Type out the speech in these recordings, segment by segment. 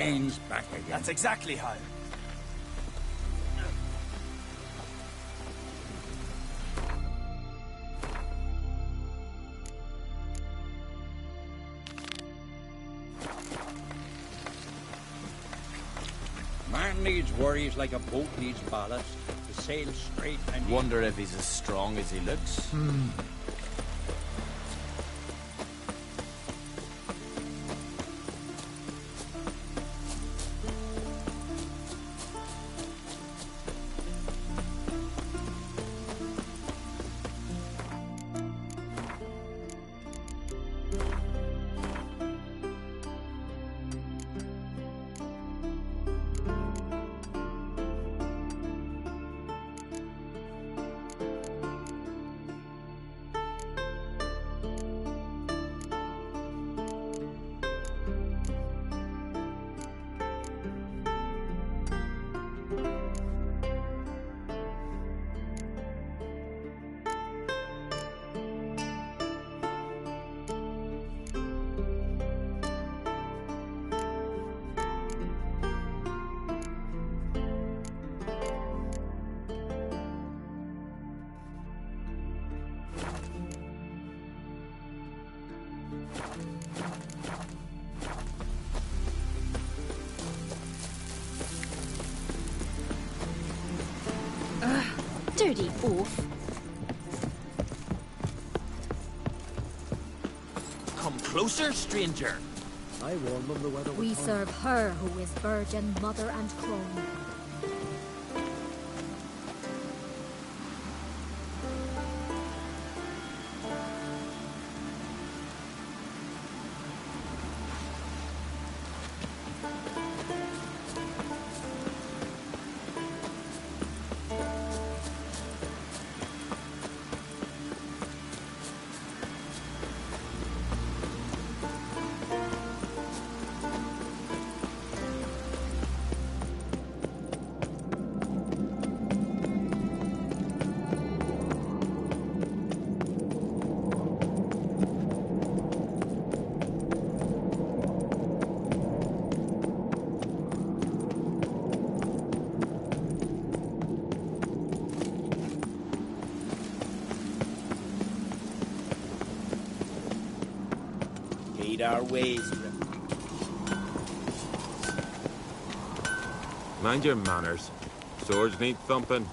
Ends back again. That's exactly how. Man needs worries like a boat needs ballast to sail straight and Wonder if he's as strong as he looks. Dirty oaf. Come closer, stranger. I warn them the weather will We turn. serve her who is virgin, mother and crone. Our ways. Mind your manners. Swords need thumping.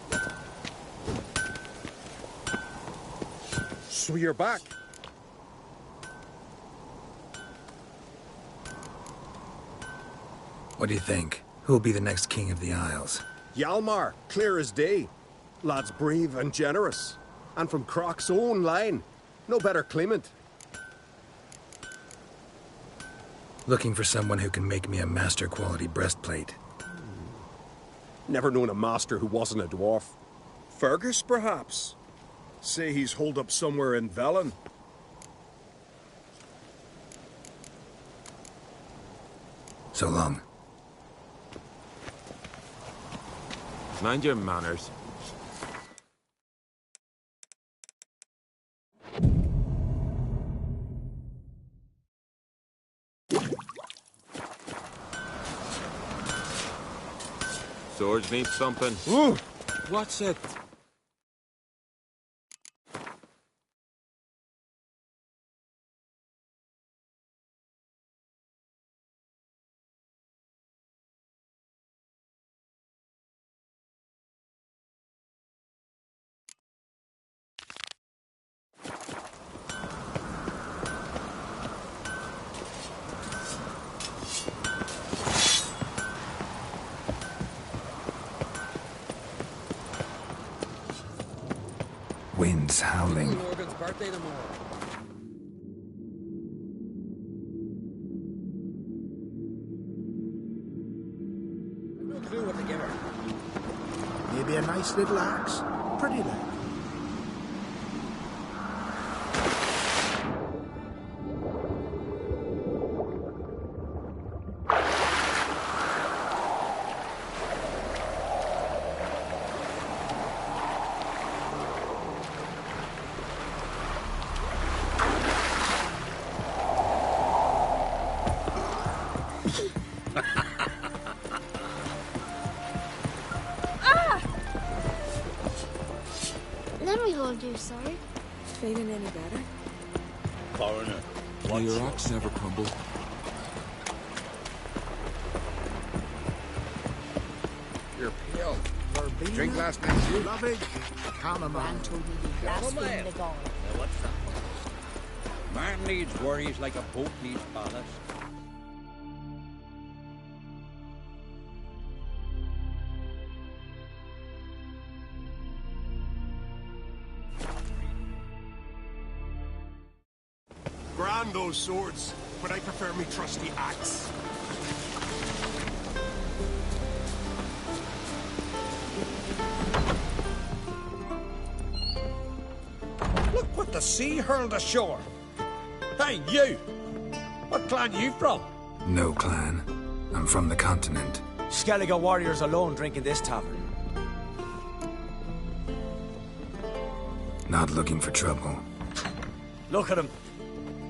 So you're back. What do you think? Who'll be the next king of the Isles? Hjalmar, clear as day. Lad's brave and generous. And from Croc's own line. No better claimant. Looking for someone who can make me a master-quality breastplate. Never known a master who wasn't a dwarf. Farkas, perhaps? Say he's holed up somewhere in Velem. So long. Mind your manners. Swords need thumping. Ooh! What's it? Winds howling. Morgan's birthday tomorrow. No clue what to give her. Maybe a nice little axe. Pretty lad. hold you, sir? Feeling any better? Coroner. Do your rocks never crumble? You're pale. Drink last night, you lovely. Chamomile. Gran told me you blaspheme the god. What's that? Man needs worries like a boat needs ballast. Grand those swords, but I prefer me trusty axe. Look what the sea hurled ashore. Hey, you! What clan you from? No clan. I'm from the continent. Skellige warriors alone drink in this tavern. Not looking for trouble. Look at him.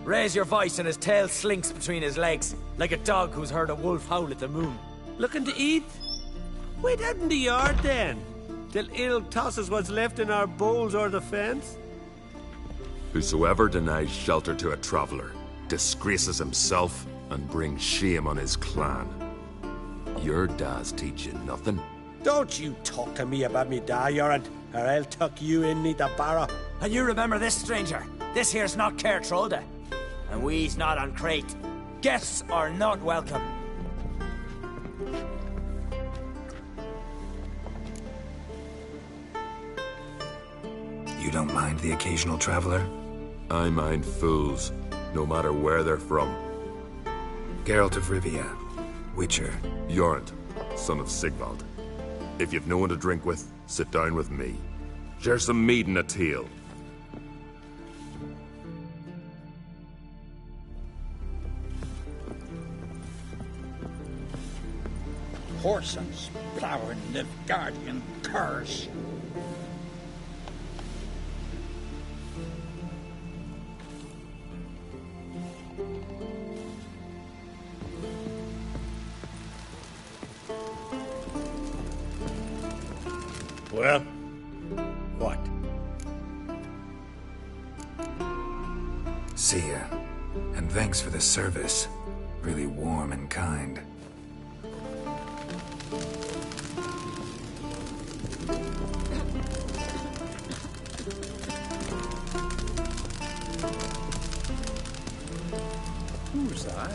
Raise your voice and his tail slinks between his legs, like a dog who's heard a wolf howl at the moon. Looking to eat? Wait out in the yard then, till ill tosses what's left in our bowls or the fence. Whosoever denies shelter to a traveller disgraces himself and brings shame on his clan. Your da's teach you nothing. Don't you talk to me about me da, Yoran, or I'll tuck you in me the barrow. And you remember this, stranger. This here's not Cair Trolda. And we's not on crate. Guests are not welcome. You don't mind the occasional traveler? I mind fools, no matter where they're from. Geralt of Rivia, Witcher. Jorund, son of Sigvald. If you've no one to drink with, sit down with me. Share some mead and a tale. Horsens plowing the guardian curse. Well, what? See ya. And thanks for the service. Really warm and kind. Who's that?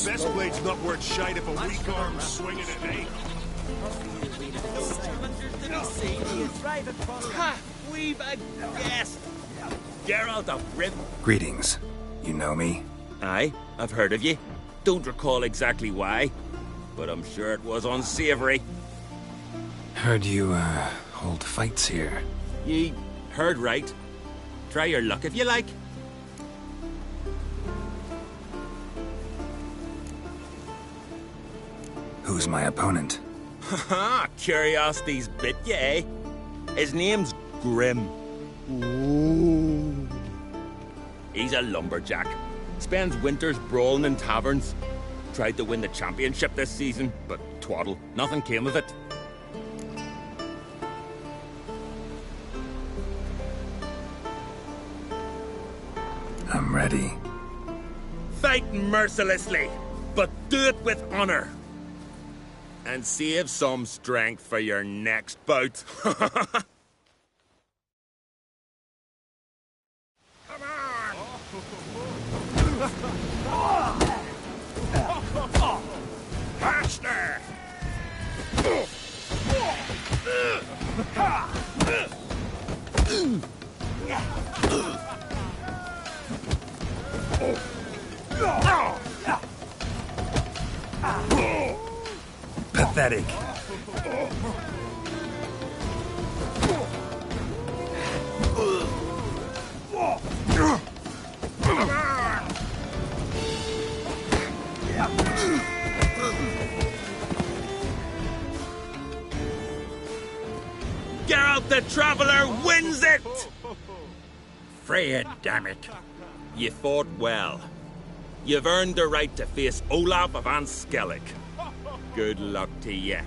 Best blade's not worth shite if a weak arm's swinging it, eh? Ha! We've a guest! Geralt of Riv. Greetings. You know me? Aye, I've heard of ye. Don't recall exactly why, but I'm sure it was unsavory. Heard you, hold fights here. Ye heard right. Try your luck if you like. Who's my opponent? Haha, curiosity's bit ya, eh? His name's Grim. Ooh. He's a lumberjack. Spends winters brawling in taverns. Tried to win the championship this season, but twaddle, nothing came of it. I'm ready. Fight mercilessly, but do it with honor. And save some strength for your next bout. Faster! Pathetic. of the Traveller wins it! Freya, damn it. You fought well. You've earned the right to face Olaf of Skellige. Good luck to you.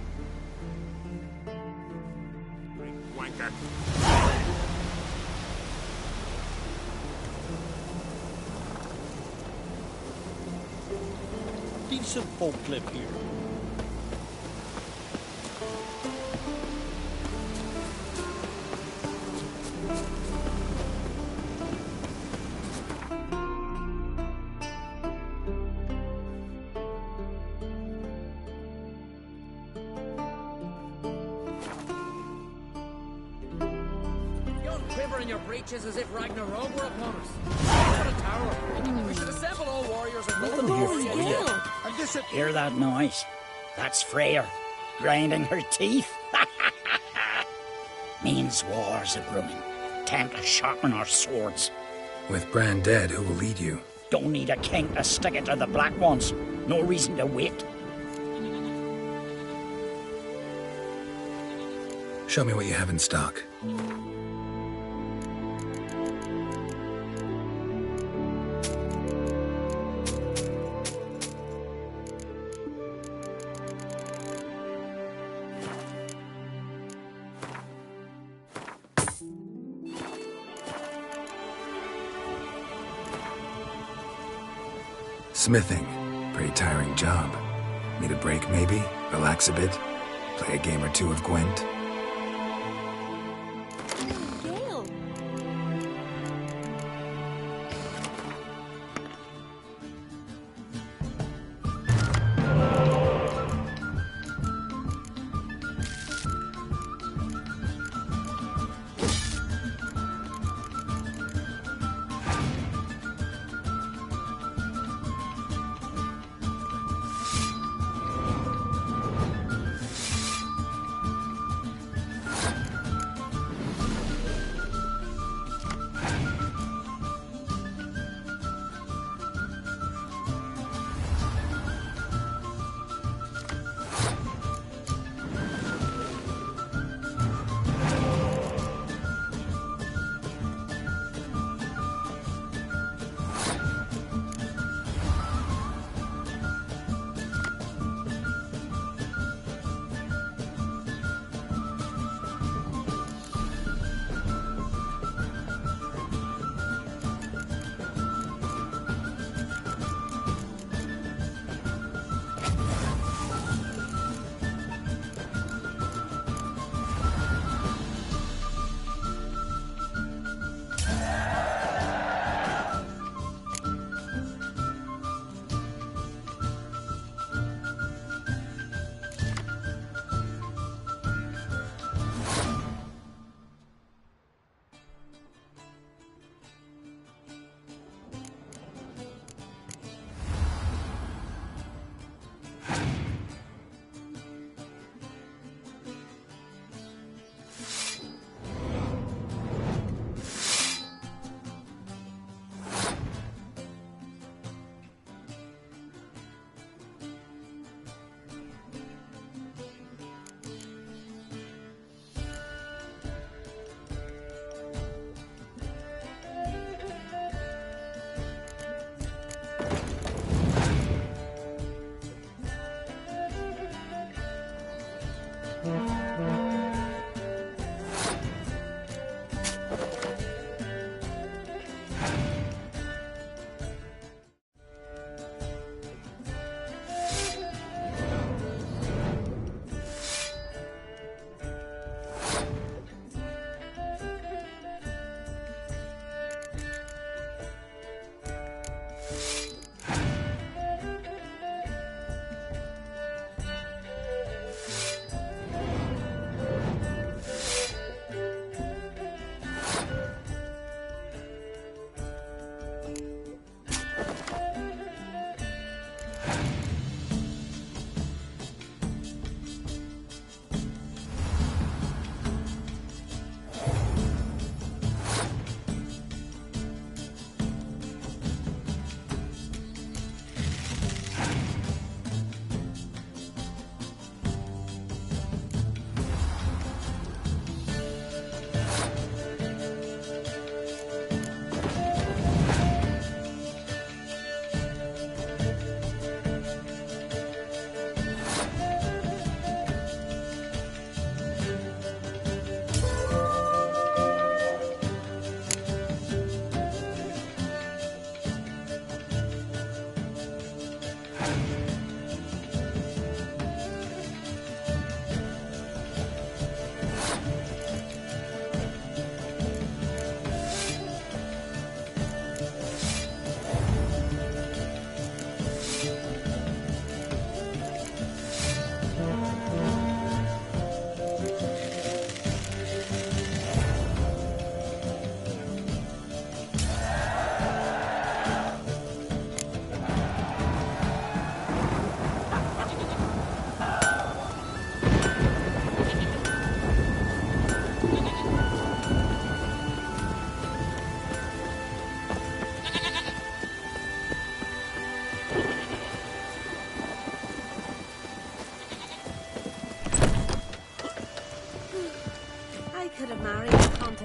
Wanker. Decent folk live here. Quiver in your breeches as if Ragnarok were upon us. What a tower! We should assemble all warriors and Nothing here for you. And this Hear that noise? That's Freya, grinding her teeth. Means wars are brewing. Time to sharpen our swords. With Bran dead, who will lead you? Don't need a king to stick it to the Black Ones. No reason to wait. Show me what you have in stock. Smithing. Pretty tiring job. Need a break, maybe? Relax a bit? Play a game or two of Gwent?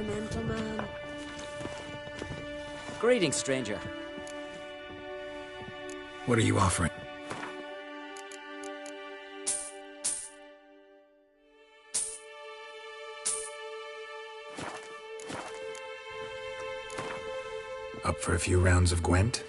Temperamental man. Greetings, stranger. What are you offering? Up for a few rounds of Gwent?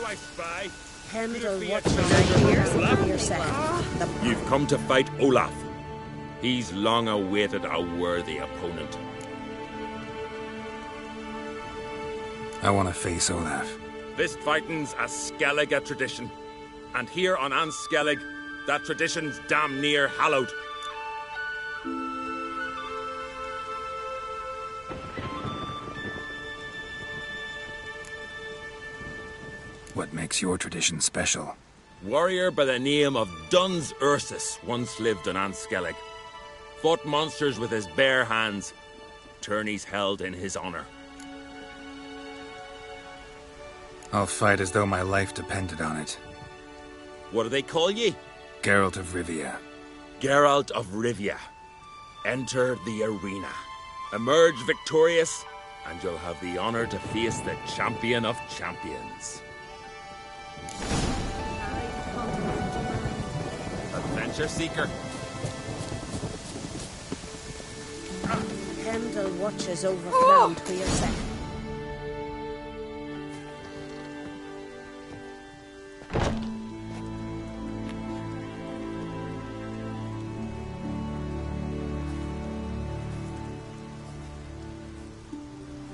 I spy. Pendle watches over your second. You've come to fight Olaf. He's long awaited a worthy opponent. I want to face Olaf. Fist fighting's a Skellige tradition. And here on Skellige, that tradition's damn near hallowed. What makes your tradition special? Warrior by the name of Duns Ursus once lived on Skellige. Fought monsters with his bare hands. Tourneys held in his honor. I'll fight as though my life depended on it. What do they call ye? Geralt of Rivia. Geralt of Rivia. Enter the arena. Emerge victorious, and you'll have the honor to face the champion of champions. Adventure seeker. Pendle watches over ground for your second.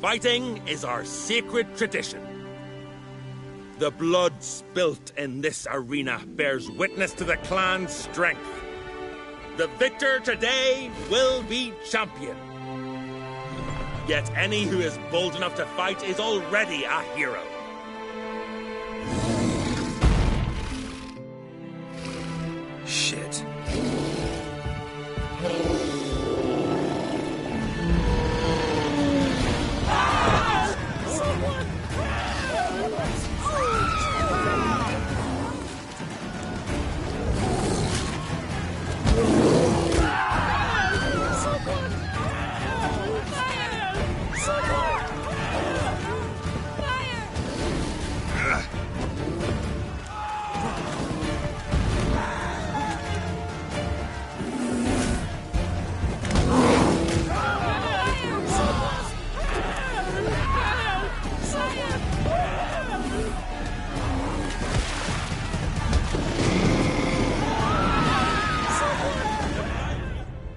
Fighting is our sacred tradition. The blood spilt in this arena bears witness to the clan's strength. The victor today will be champion. Yet any who is bold enough to fight is already a hero. Shit.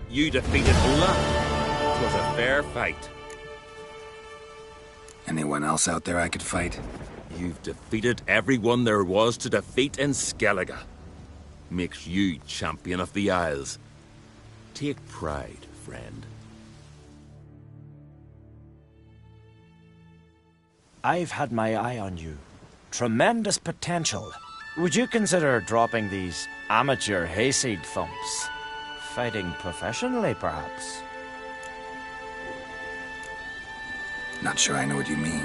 You defeated Olaf. It was a fair fight. Anyone else out there I could fight? You've defeated everyone there was to defeat in Skellige. Makes you champion of the Isles. Take pride, friend. I've had my eye on you. Tremendous potential. Would you consider dropping these amateur hayseed thumps? Fighting professionally, perhaps? Not sure I know what you mean.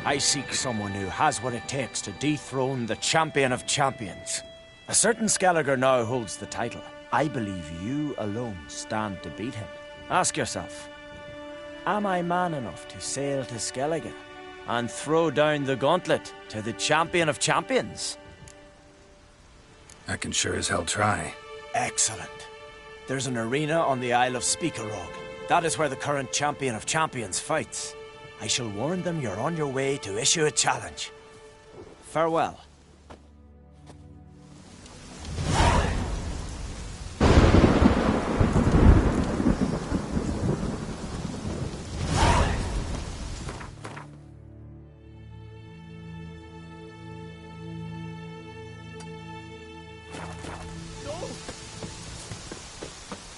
I seek someone who has what it takes to dethrone the champion of champions. A certain Skellige now holds the title. I believe you alone stand to beat him. Ask yourself, am I man enough to sail to Skellige and throw down the gauntlet to the champion of champions? I can sure as hell try. Excellent. There's an arena on the Isle of Speakerog. That is where the current champion of champions fights. I shall warn them you're on your way to issue a challenge. Farewell.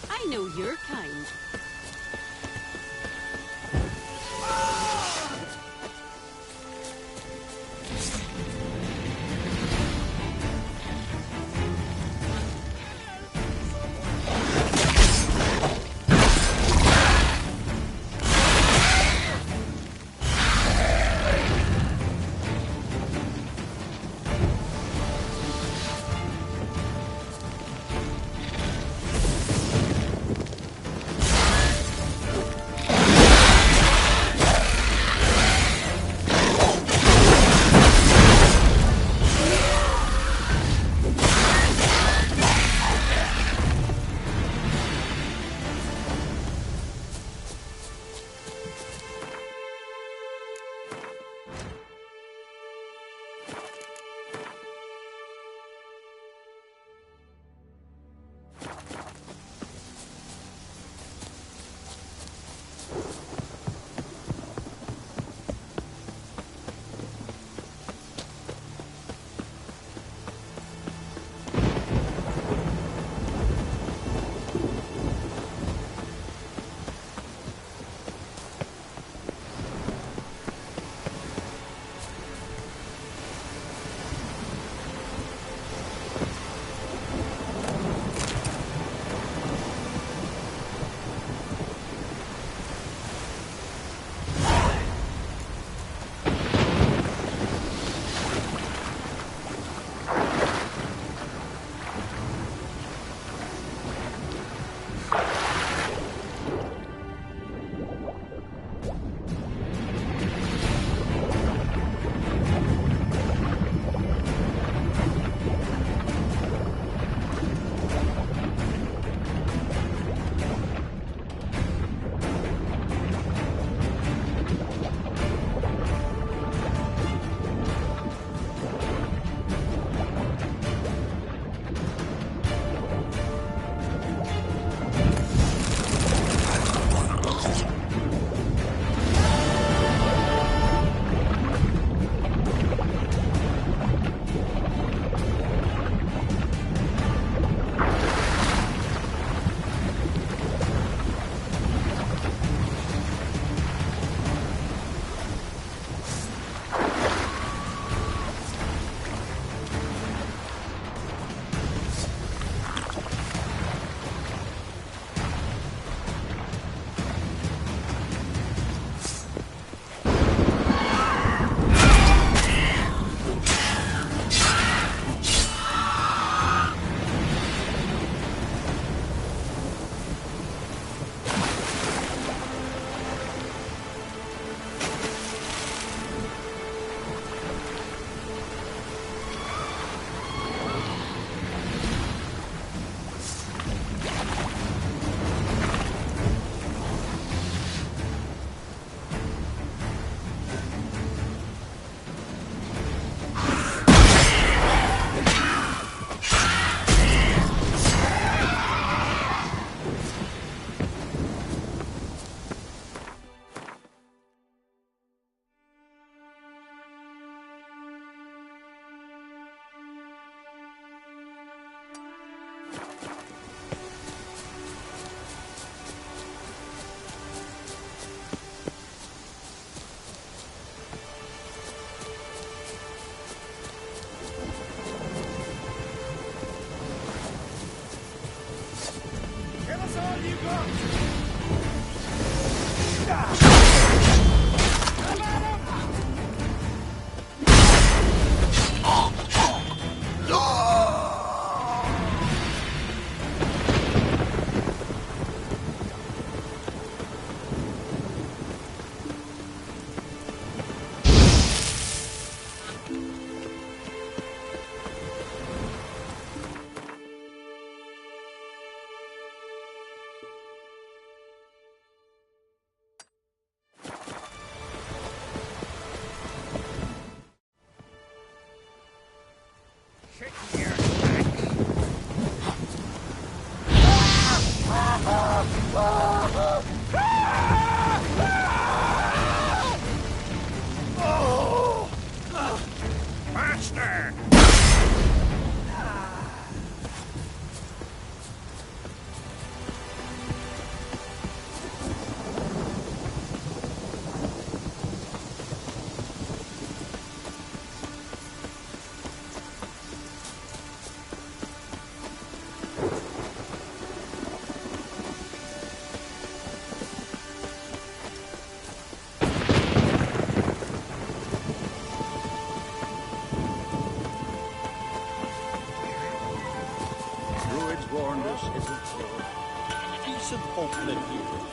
I know your kind.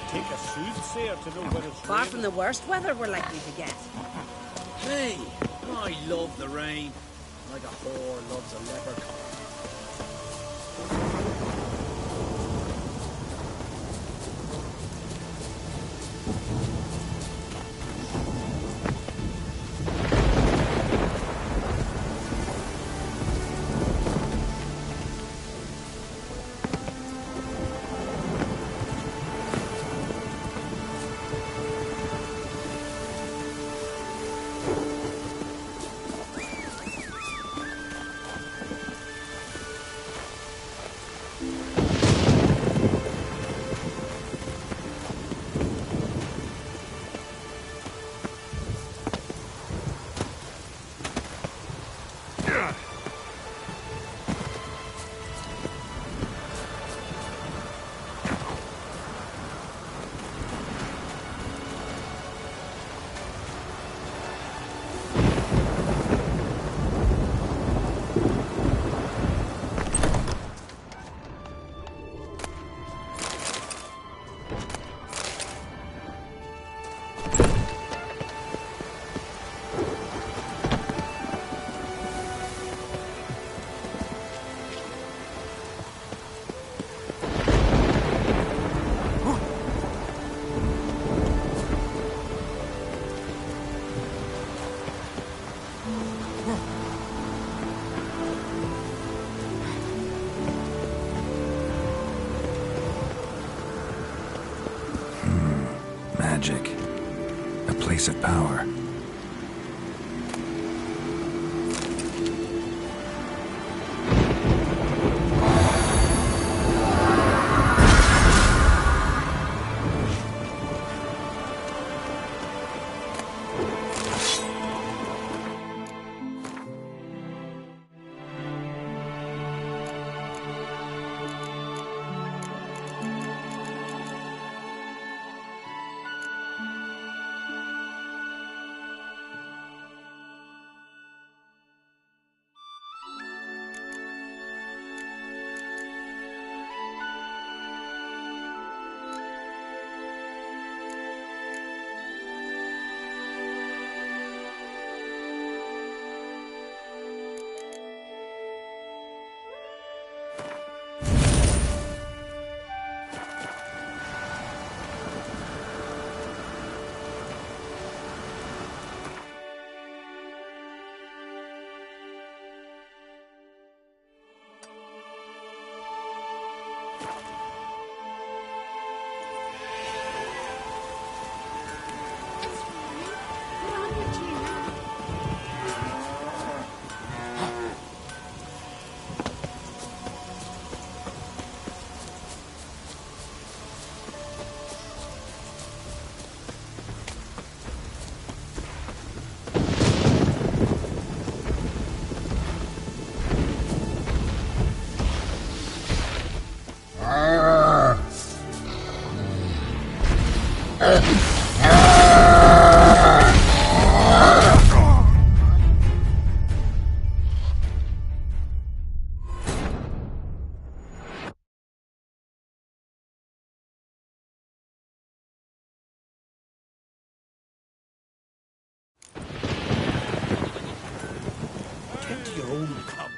Take a soothsayer to know when it's Far raining. from the worst weather we're likely to get. Hey, I love the rain. Like a whore loves a leprechaun. Magic. A place of power. Tend to your own come.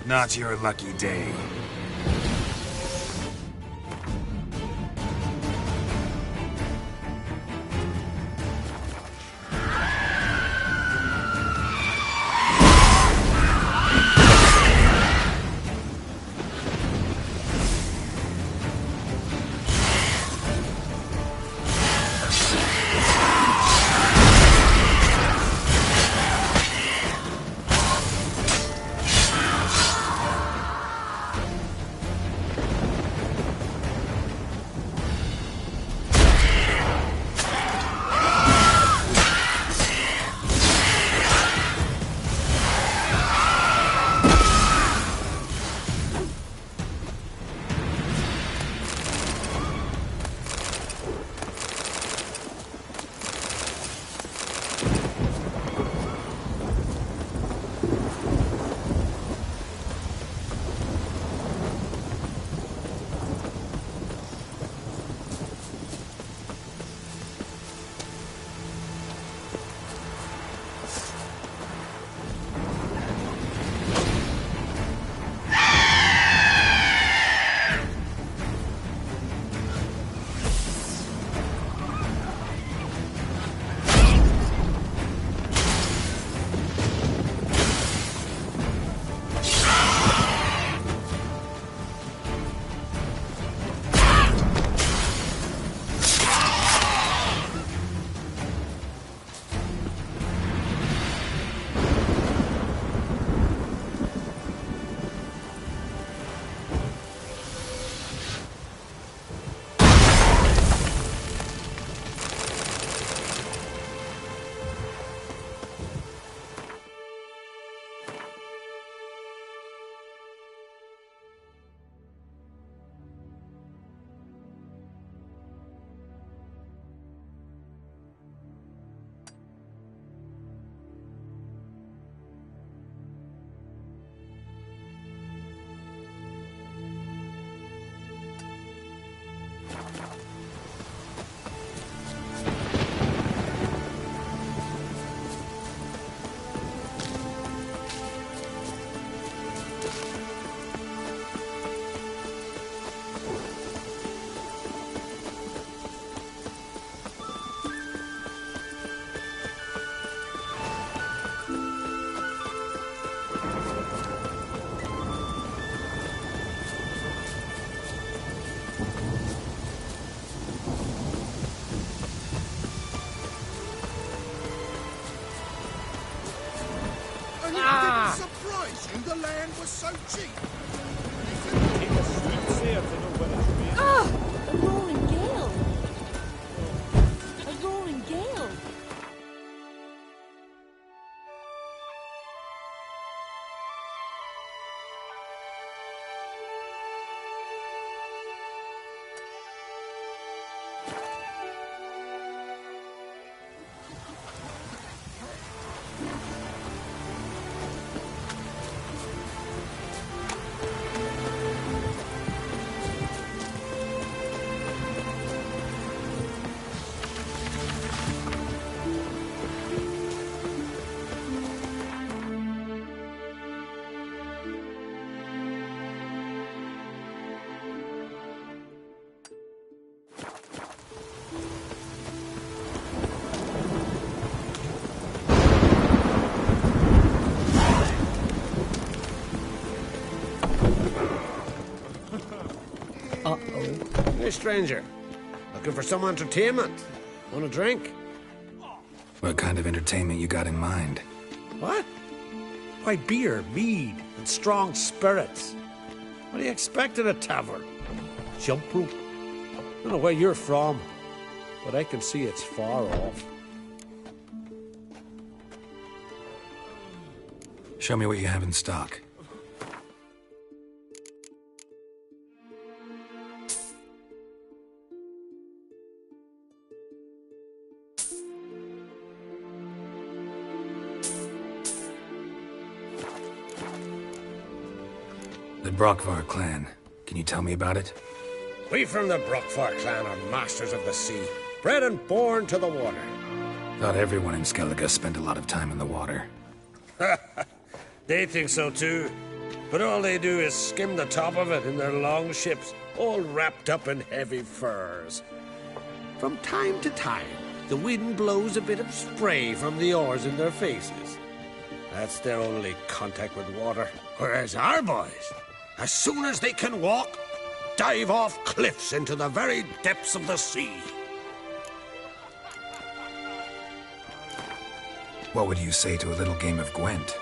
Not your lucky day. The land was so cheap. Ah! A roaring gale! A roaring gale! Uh-oh. Hey, stranger. Looking for some entertainment? Want a drink? What kind of entertainment you got in mind? What? Why, beer, mead, and strong spirits. What do you expect at a tavern? Jump rope? I don't know where you're from, but I can see it's far off. Show me what you have in stock. The Brockvar clan. Can you tell me about it? We from the Brockfort clan are masters of the sea, bred and born to the water. Thought everyone in Skellige spent a lot of time in the water. They think so too, but all they do is skim the top of it in their long ships, all wrapped up in heavy furs. From time to time, the wind blows a bit of spray from the oars in their faces. That's their only contact with water. Whereas our boys, as soon as they can walk, dive off cliffs into the very depths of the sea. What would you say to a little game of Gwent?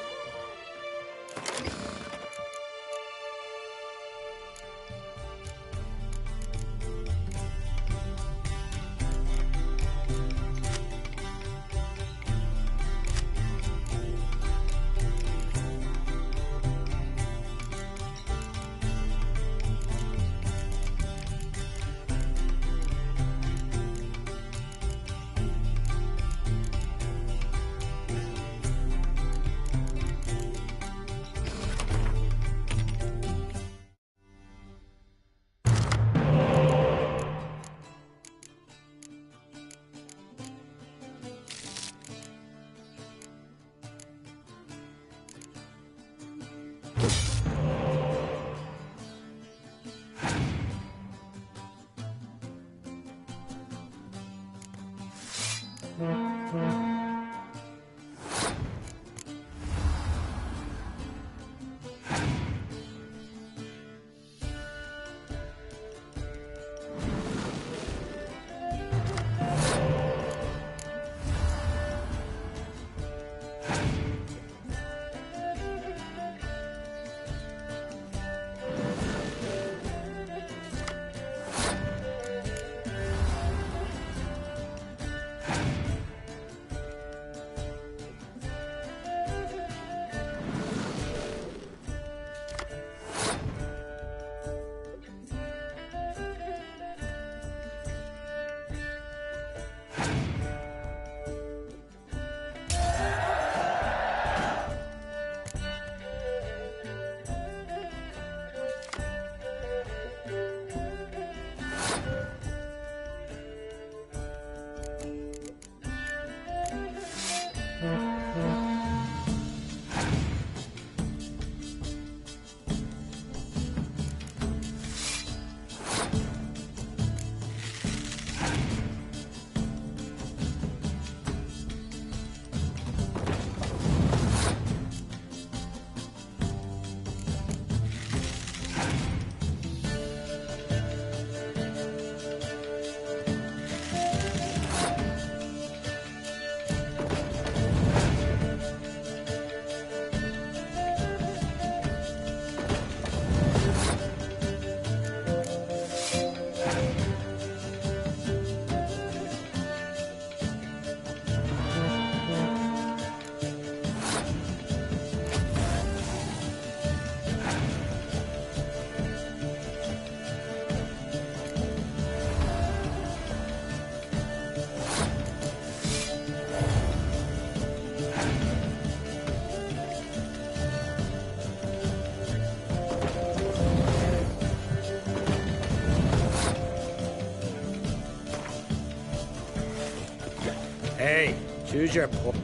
Hey, choose your point.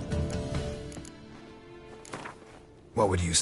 What would you...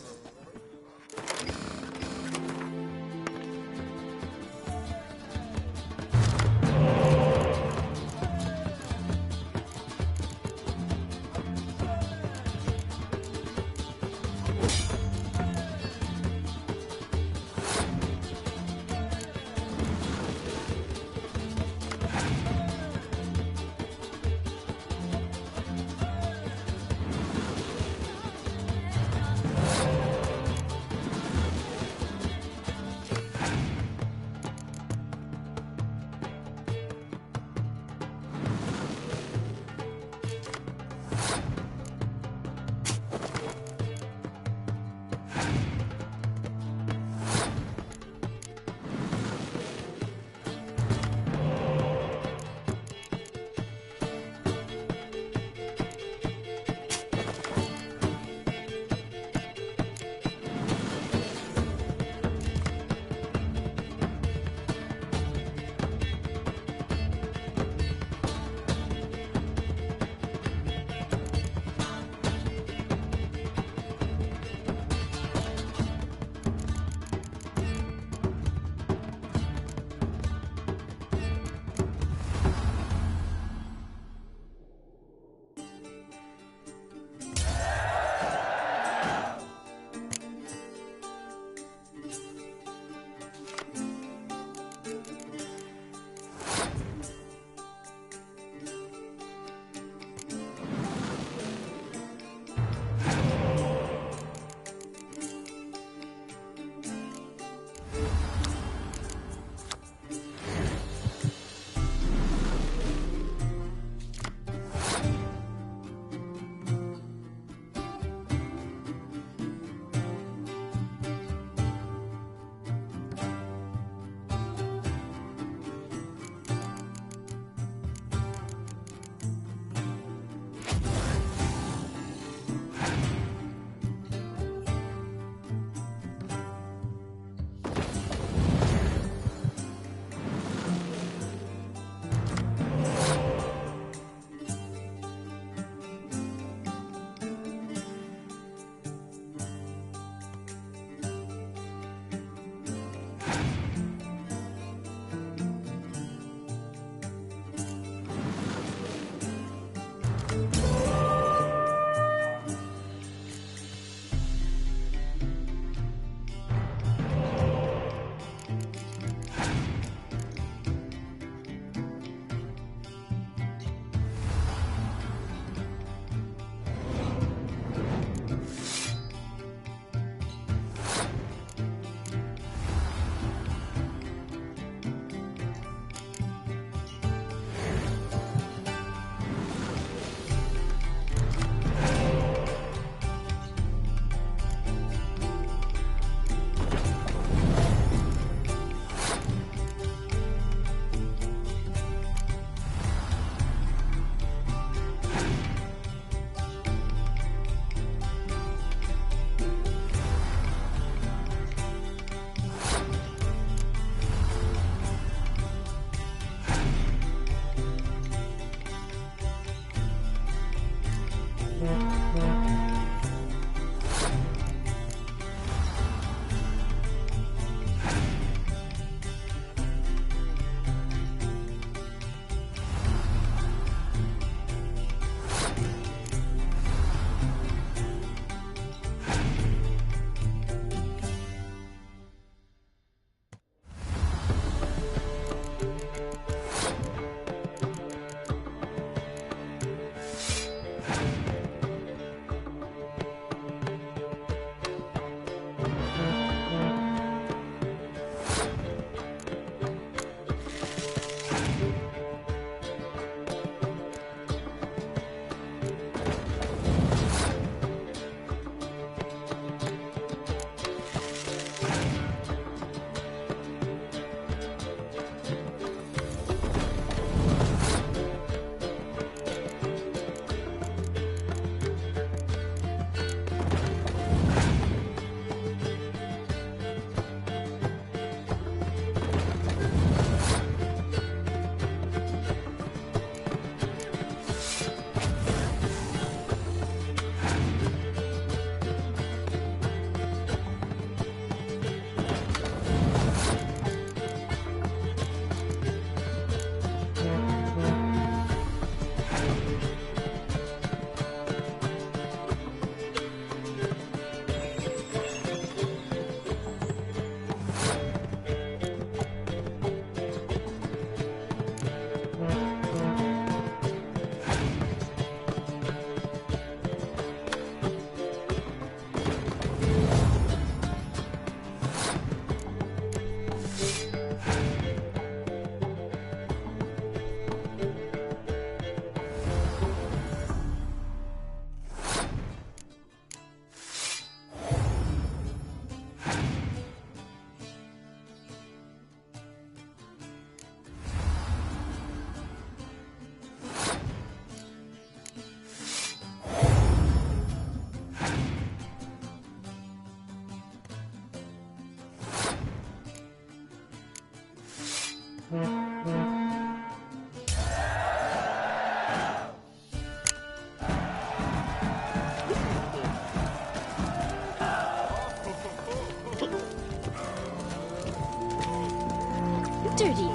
Dirty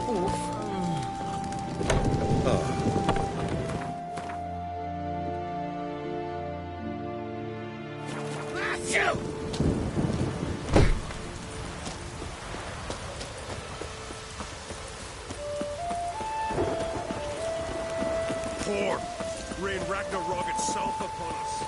oaf. Thor, rain Ragnarok itself upon us.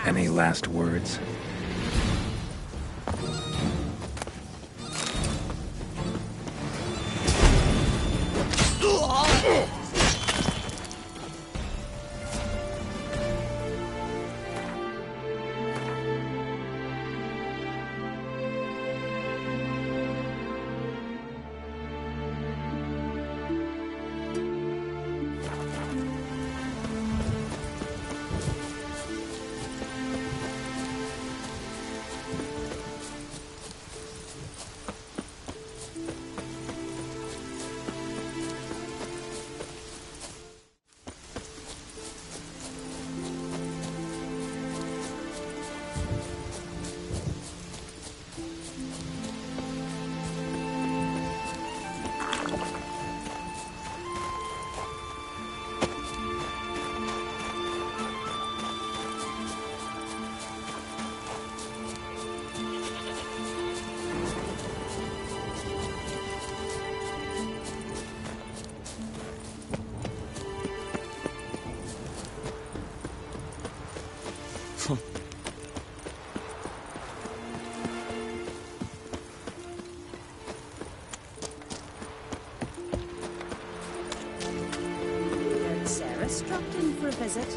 Any last words? Dropped in for a visit.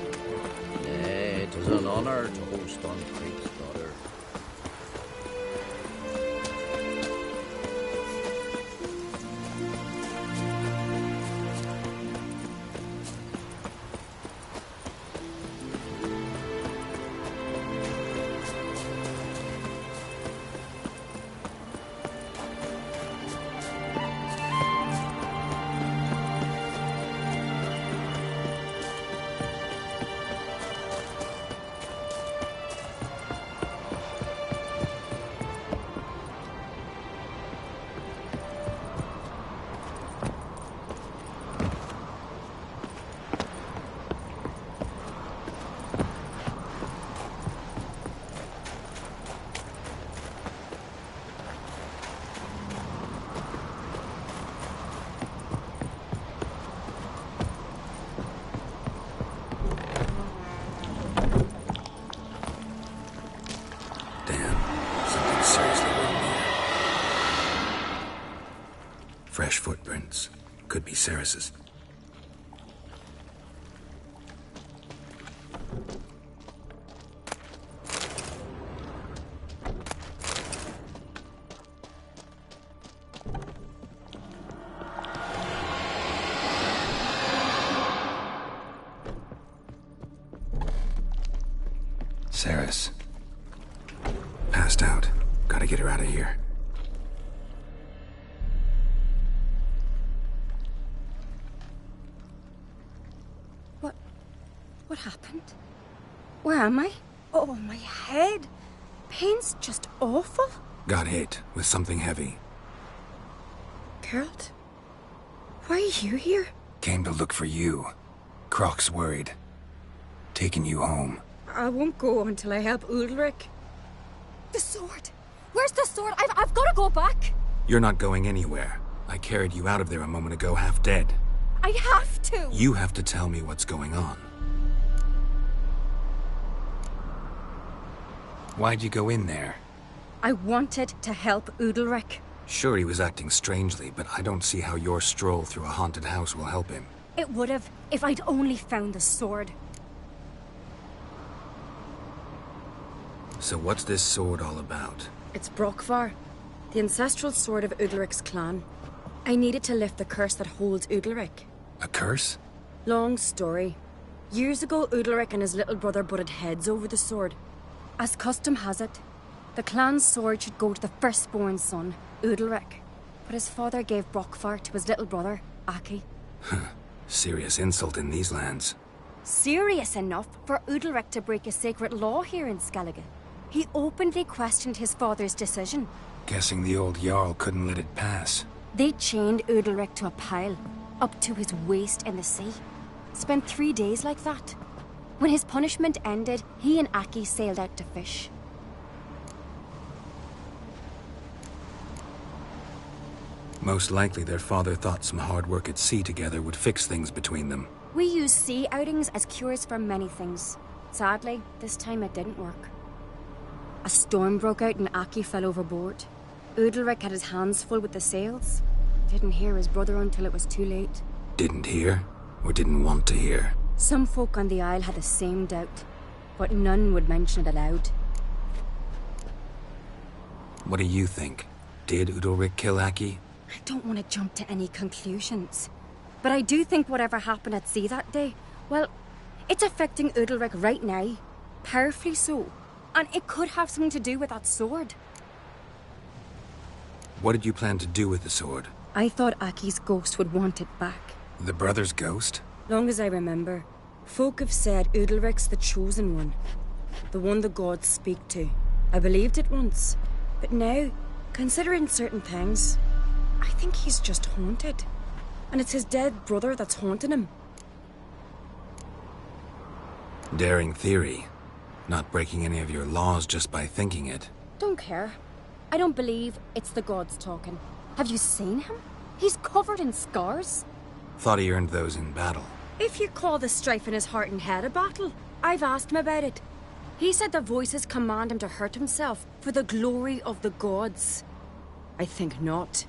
Nay, it is an honor to host on Creek's daughter. Fresh footprints. Could be Ceres's. Saris. Passed out. Gotta get her out of here. What happened? Where am I? Oh, my head. Pain's just awful. Got hit with something heavy. Geralt? Why are you here? Came to look for you. Croc's worried. Taking you home. I won't go until I help Ulrich. The sword! Where's the sword? I've got to go back! You're not going anywhere. I carried you out of there a moment ago half dead. I have to! You have to tell me what's going on. Why'd you go in there? I wanted to help Ulrich. Sure, he was acting strangely, but I don't see how your stroll through a haunted house will help him. It would have, if I'd only found the sword. So what's this sword all about? It's Brokvar, the ancestral sword of Udalric's clan. I needed to lift the curse that holds Udalric. A curse? Long story. Years ago, Udalric and his little brother butted heads over the sword. As custom has it, the clan's sword should go to the firstborn son, Udalric. But his father gave Brokvar to his little brother, Aki. Serious insult in these lands. Serious enough for Udalric to break a sacred law here in Skellige. He openly questioned his father's decision. Guessing the old Jarl couldn't let it pass. They chained Udalric to a pile, up to his waist in the sea. Spent 3 days like that. When his punishment ended, he and Aki sailed out to fish. Most likely their father thought some hard work at sea together would fix things between them. We use sea outings as cures for many things. Sadly, this time it didn't work. A storm broke out and Aki fell overboard. Udalric had his hands full with the sails. Didn't hear his brother until it was too late. Didn't hear? Or didn't want to hear? Some folk on the Isle had the same doubt, but none would mention it aloud. What do you think? Did Udalric kill Aki? I don't want to jump to any conclusions, but I do think whatever happened at sea that day, well, it's affecting Udalric right now, powerfully so, and it could have something to do with that sword. What did you plan to do with the sword? I thought Aki's ghost would want it back. The brother's ghost? Long as I remember, folk have said Udalric's the chosen one, the one the gods speak to. I believed it once, but now, considering certain things, I think he's just haunted. And it's his dead brother that's haunting him. Daring theory. Not breaking any of your laws just by thinking it. Don't care. I don't believe it's the gods talking. Have you seen him? He's covered in scars. Thought he earned those in battle. If you call the strife in his heart and head a battle, I've asked him about it. He said the voices command him to hurt himself for the glory of the gods. I think not.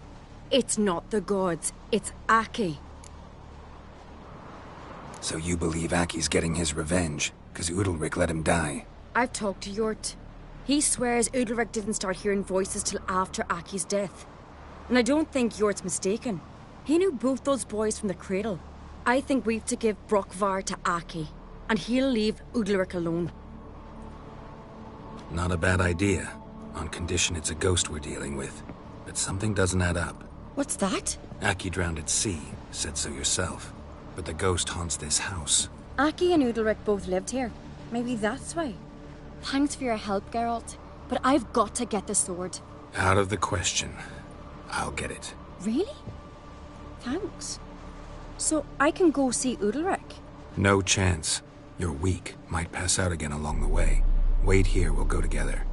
It's not the gods, it's Aki. So you believe Aki's getting his revenge, because Udalric let him die? I've talked to Yort. He swears Udalric didn't start hearing voices till after Aki's death. And I don't think Yort's mistaken. He knew both those boys from the cradle. I think we've to give Brokvar to Aki, and he'll leave Udalric alone. Not a bad idea, on condition it's a ghost we're dealing with. But something doesn't add up. What's that? Aki drowned at sea, said so yourself. But the ghost haunts this house. Aki and Udalric both lived here. Maybe that's why. Thanks for your help, Geralt. But I've got to get the sword. Out of the question. I'll get it. Really? Thanks. So I can go see Udalric? No chance. You're weak. Might pass out again along the way. Wait here, we'll go together.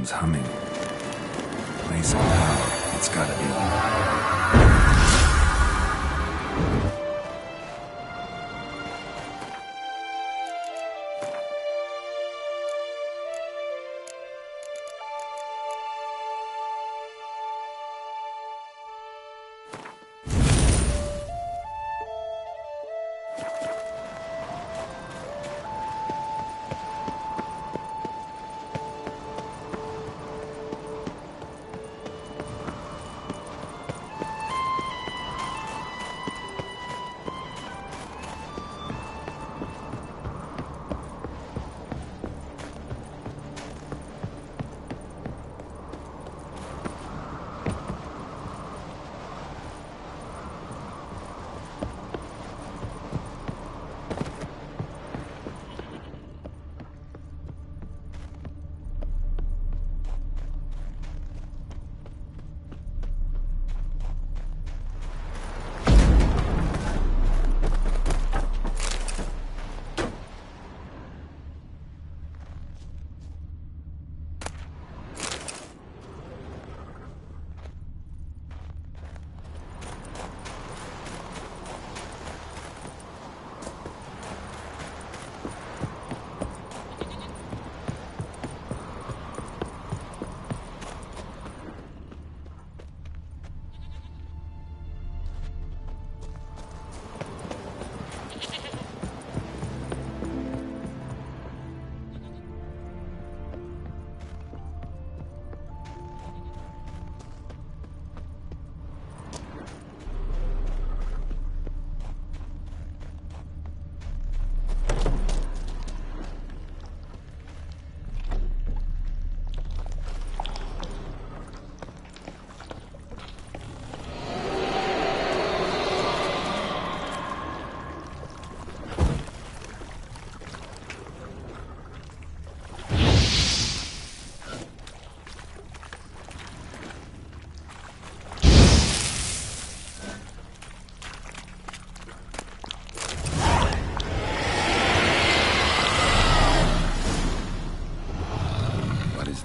sounds humming. Place of power. It's gotta be.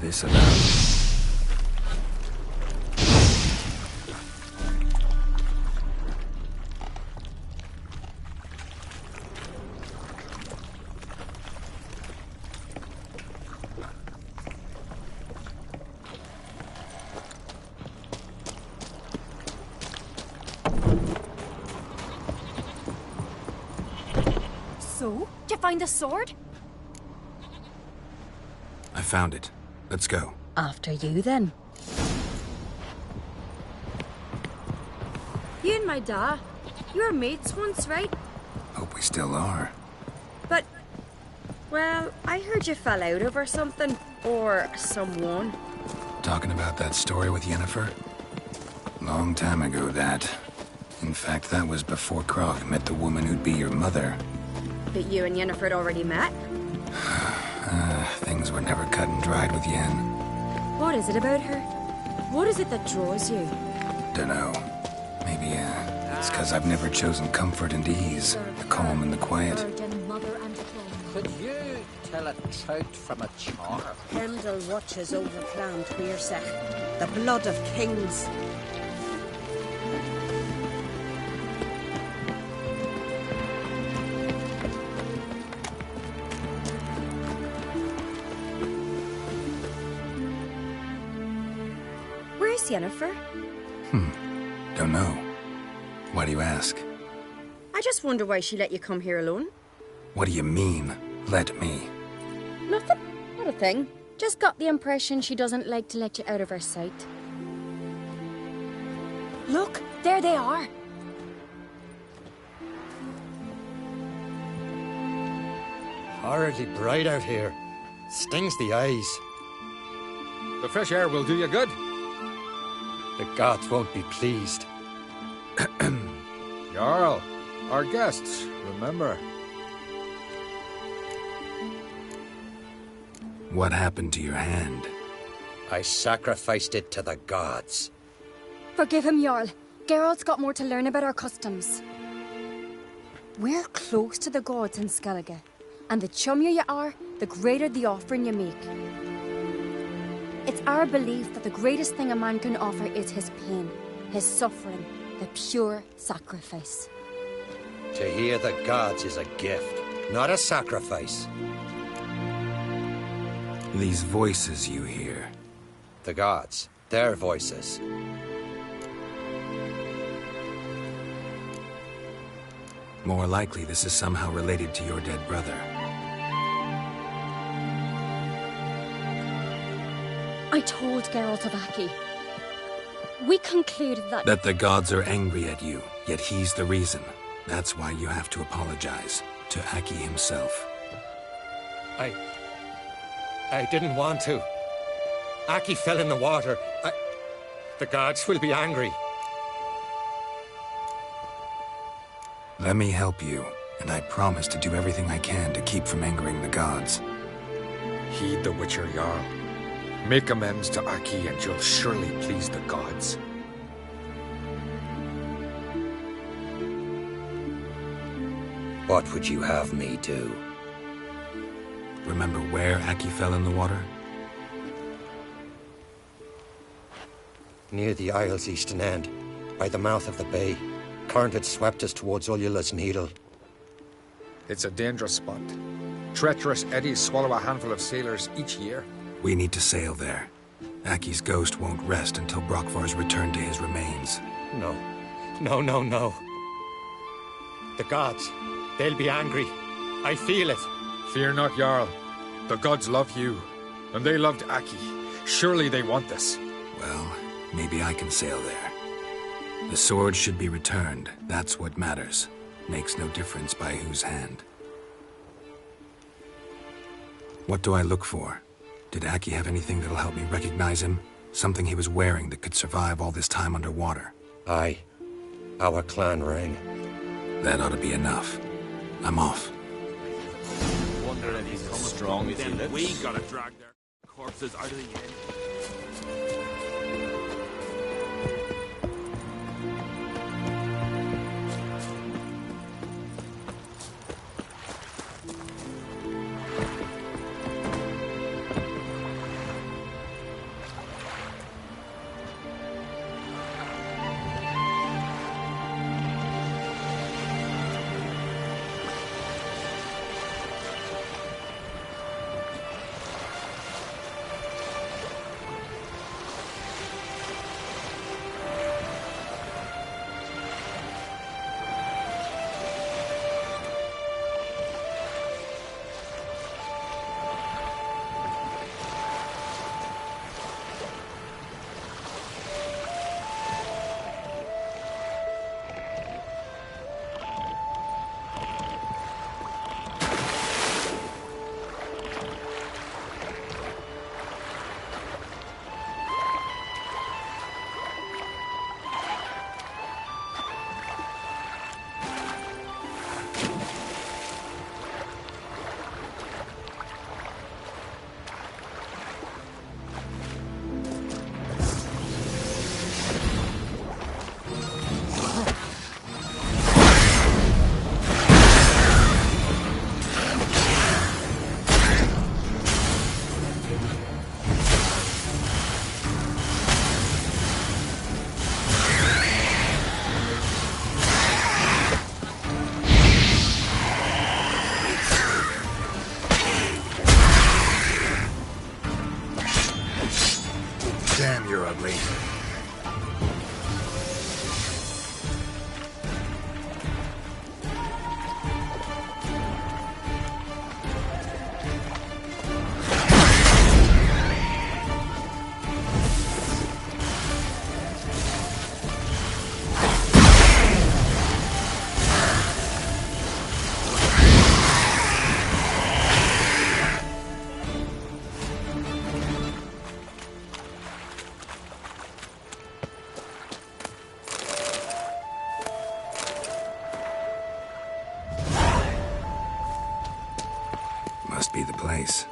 This about? So, did you find the sword? I found it. Let's go. After you, then. You and my dad, you were mates once, right? Hope we still are. But, well, I heard you fell out over something. Or someone. Talking about that story with Yennefer? Long time ago, that. In fact, that was before Krog met the woman who'd be your mother. But you and Yennefer had already met? Things were never cut and dried with Yen. What is it about her? What is it that draws you? Dunno. Maybe, it's because I've never chosen comfort and ease, the calm and the quiet. Could you tell a trout from a char? Heimdall watches over Clan Twirsech, the blood of kings. Where's Yennefer? Don't know. Why do you ask? I just wonder why she let you come here alone. What do you mean, let me? Nothing. Not a thing. Just got the impression she doesn't like to let you out of her sight. Look, there they are. Horridly bright out here. Stings the eyes. The fresh air will do you good. The gods won't be pleased. Jarl, our guests, remember. What happened to your hand? I sacrificed it to the gods. Forgive him, Jarl. Geralt's got more to learn about our customs. We're close to the gods in Skellige, and the chummier you are, the greater the offering you make. It's our belief that the greatest thing a man can offer is his pain, his suffering, the pure sacrifice. To hear the gods is a gift, not a sacrifice. These voices you hear. The gods, their voices. More likely, this is somehow related to your dead brother. I told Geralt of Aki. We concluded that... That the gods are angry at you, yet he's the reason. That's why you have to apologize to Aki himself. I didn't want to. Aki fell in the water. The gods will be angry. Let me help you, and I promise to do everything I can to keep from angering the gods. Heed the Witcher Jarl. Make amends to Aki and you'll surely please the gods. What would you have me do? Remember where Aki fell in the water? Near the isle's eastern end, by the mouth of the bay. Current had swept us towards Ullula's Needle. It's a dangerous spot. Treacherous eddies swallow a handful of sailors each year. We need to sail there. Aki's ghost won't rest until Brokvar's returned to his remains. No. No. The gods, they'll be angry. I feel it. Fear not, Jarl. The gods love you, and they loved Aki. Surely they want this. Well, maybe I can sail there. The sword should be returned. That's what matters. Makes no difference by whose hand. What do I look for? Did Aki have anything that'll help me recognize him? Something he was wearing that could survive all this time underwater? Aye. Our clan ring. That ought to be enough. I'm off. Wonder if he's as strong as he looks. We gotta drag their corpses out of the inn. Damn, you're ugly. Must be the place.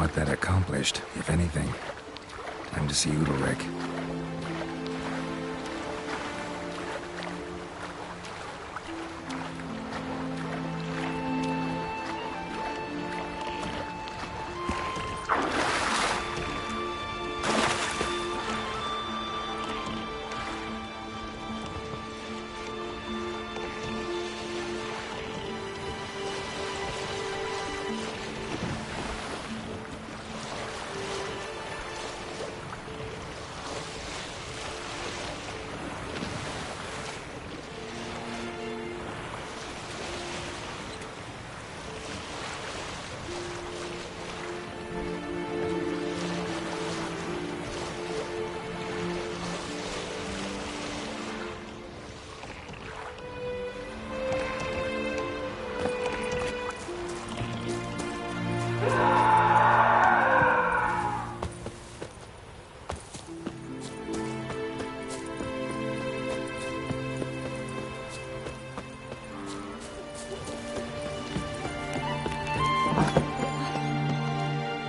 what that accomplished, if anything. Time to see Udalric.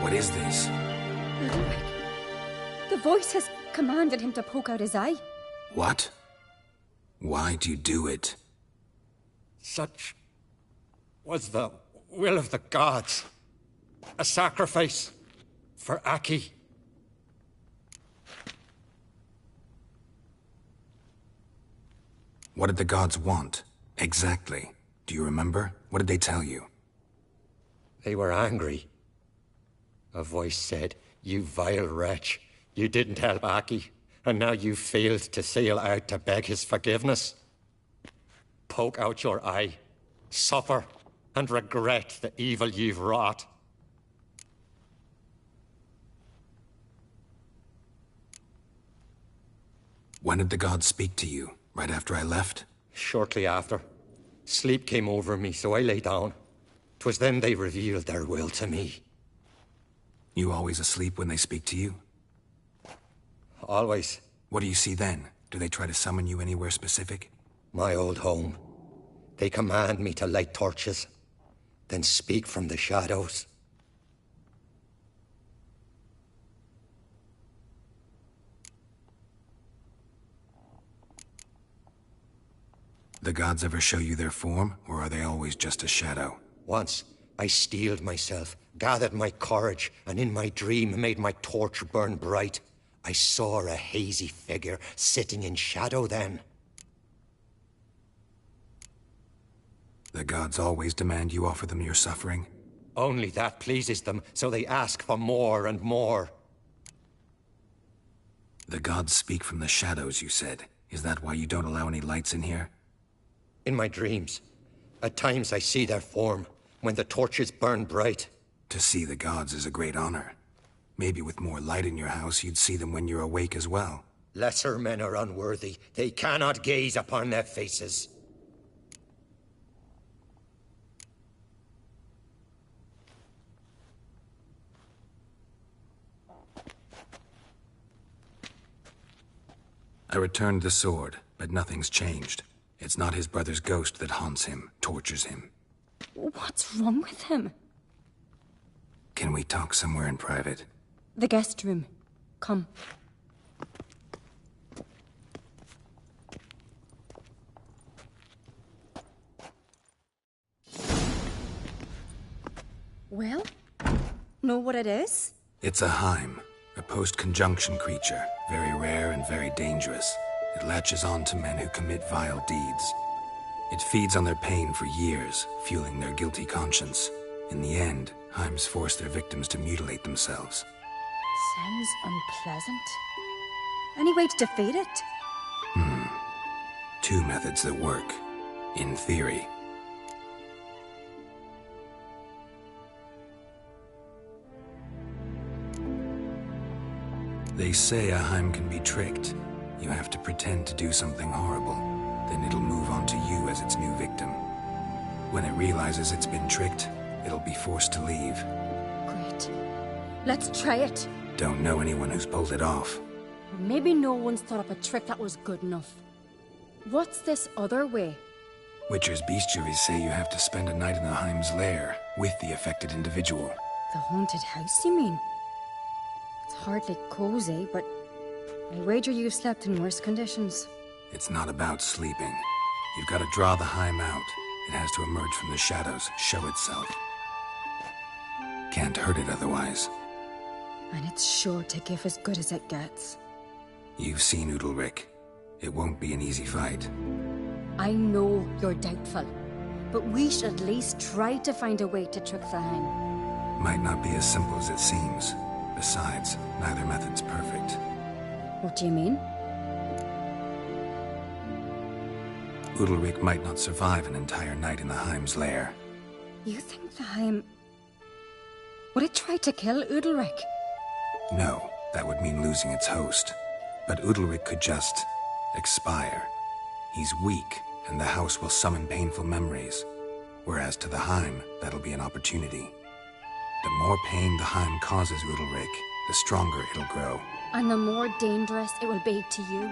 What is this? The voice has commanded him to poke out his eye. What? Why'd you do it? Such was the will of the gods. A sacrifice for Aki. What did the gods want? Exactly. Do you remember? What did they tell you? They were angry. A voice said, "You vile wretch, you didn't help Aki, and now you failed to sail out to beg his forgiveness. Poke out your eye, suffer, and regret the evil you've wrought." When did the gods speak to you? Right after I left? Shortly after. Sleep came over me, so I lay down. 'Twas then they revealed their will to me. You always asleep when they speak to you? Always. What do you see then? Do they try to summon you anywhere specific? My old home. They command me to light torches, then speak from the shadows. The gods ever show you their form, or are they always just a shadow? Once, I steeled myself, gathered my courage, and in my dream made my torch burn bright. I saw a hazy figure sitting in shadow then. The gods always demand you offer them your suffering? Only that pleases them, so they ask for more and more. The gods speak from the shadows, you said. Is that why you don't allow any lights in here? In my dreams. At times I see their form, when the torches burn bright. To see the gods is a great honor. Maybe with more light in your house, you'd see them when you're awake as well. Lesser men are unworthy. They cannot gaze upon their faces. I returned the sword, but nothing's changed. It's not his brother's ghost that haunts him, tortures him. What's wrong with him? Can we talk somewhere in private? The guest room. Come. Well, know what it is? It's a Heim, a post-conjunction creature, very rare and very dangerous. It latches on to men who commit vile deeds. It feeds on their pain for years, fueling their guilty conscience. In the end, Heims force their victims to mutilate themselves. Sounds unpleasant. Any way to defeat it? Two methods that work, in theory. They say a Heim can be tricked. You have to pretend to do something horrible. Then it'll move on to you as its new victim. When it realizes it's been tricked, it'll be forced to leave. Great. Let's try it. Don't know anyone who's pulled it off. Maybe no one's thought up a trick that was good enough. What's this other way? Witcher's bestiaries say you have to spend a night in the Heim's lair with the affected individual. The haunted house, you mean? It's hardly cozy, but I wager you've slept in worse conditions. It's not about sleeping. You've got to draw the Heim out. It has to emerge from the shadows, show itself. Can't hurt it otherwise. And it's sure to give as good as it gets. You've seen Udalric. It won't be an easy fight. I know you're doubtful, but we should at least try to find a way to trick the Heim. Might not be as simple as it seems. Besides, neither method's perfect. What do you mean? Udalric might not survive an entire night in the Heim's lair. You think the Heim... would it try to kill Udalric? No, that would mean losing its host. But Udalric could just... expire. He's weak, and the house will summon painful memories. Whereas to the Heim, that'll be an opportunity. The more pain the Heim causes Udalric, the stronger it'll grow. And the more dangerous it will be to you.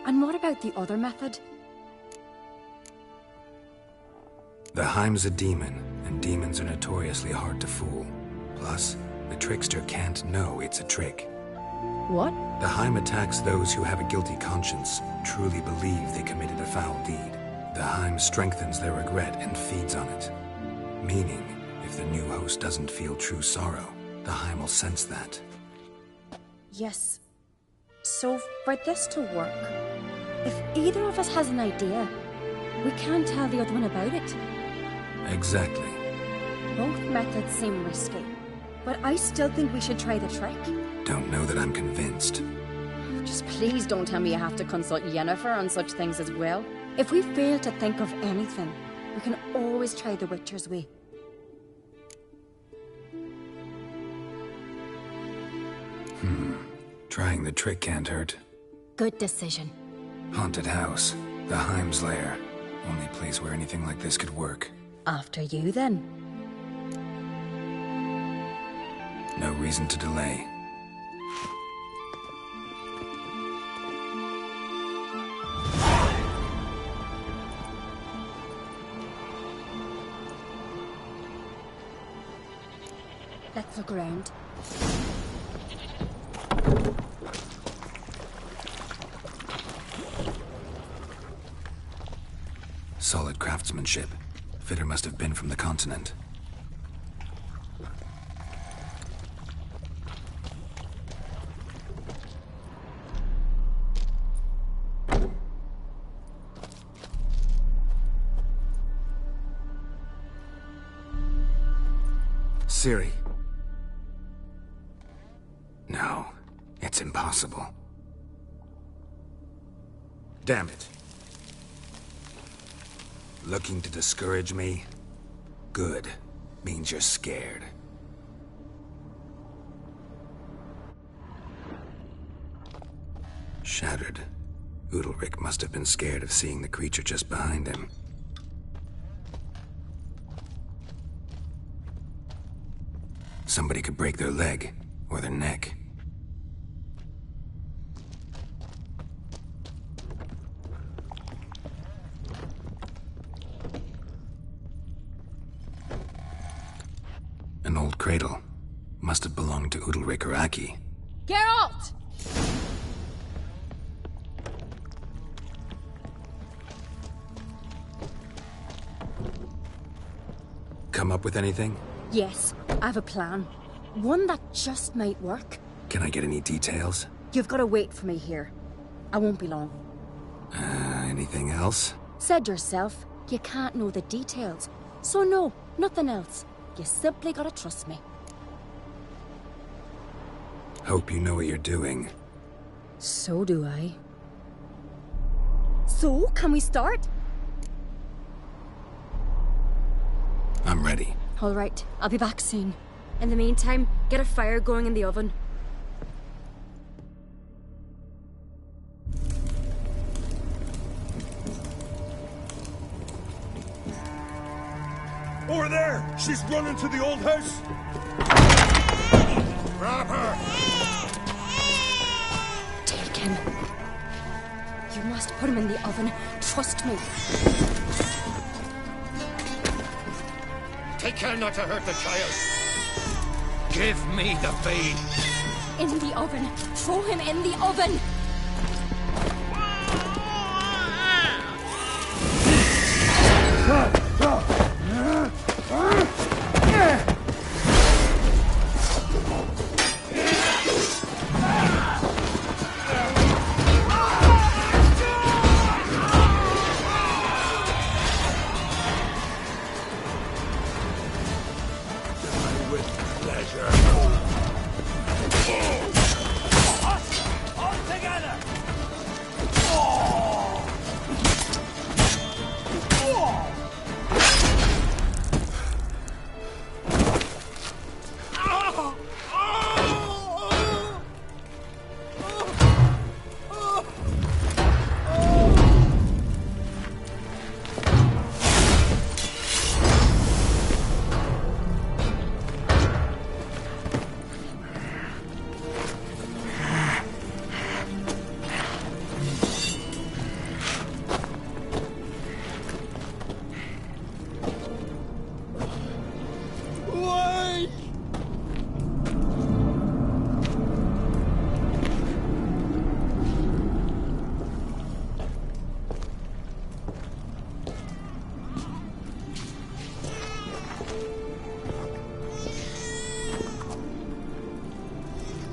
And what about the other method? The Heim's a demon, and demons are notoriously hard to fool. Plus, the trickster can't know it's a trick. What? The Heim attacks those who have a guilty conscience, truly believe they committed a foul deed. The Heim strengthens their regret and feeds on it. Meaning, if the new host doesn't feel true sorrow, the Heim will sense that. Yes. So, for this to work, if either of us has an idea, we can't tell the other one about it. Exactly. Both methods seem risky, but I still think we should try the trick. Don't know that I'm convinced. Just please don't tell me you have to consult Yennefer on such things as well. If we fail to think of anything, we can always try the Witcher's way. Trying the trick can't hurt. Good decision. Haunted house. The Heim's lair. Only place where anything like this could work. After you, then. No reason to delay. Let's look around. Solid craftsmanship. Fitter must have been from the continent. Ciri. No, it's impossible. Damn it. Looking to discourage me? Good. Means you're scared. Shattered. Udalric must have been scared of seeing the creature just behind him. Somebody could break their leg, or their neck. An old cradle. Must have belonged to Udalric or Aki. Geralt! Come up with anything? Yes, I have a plan. One that just might work. Can I get any details? You've got to wait for me here. I won't be long. Anything else? Said yourself, you can't know the details. So no, nothing else. You simply gotta trust me. Hope you know what you're doing. So do I. So, can we start? I'm ready. All right, I'll be back soon. In the meantime, get a fire going in the oven. Over there! She's running to the old house! Grab her! Take him. You must put him in the oven. Trust me. take care not to hurt the child. Give me the feed. In the oven. Throw him in the oven.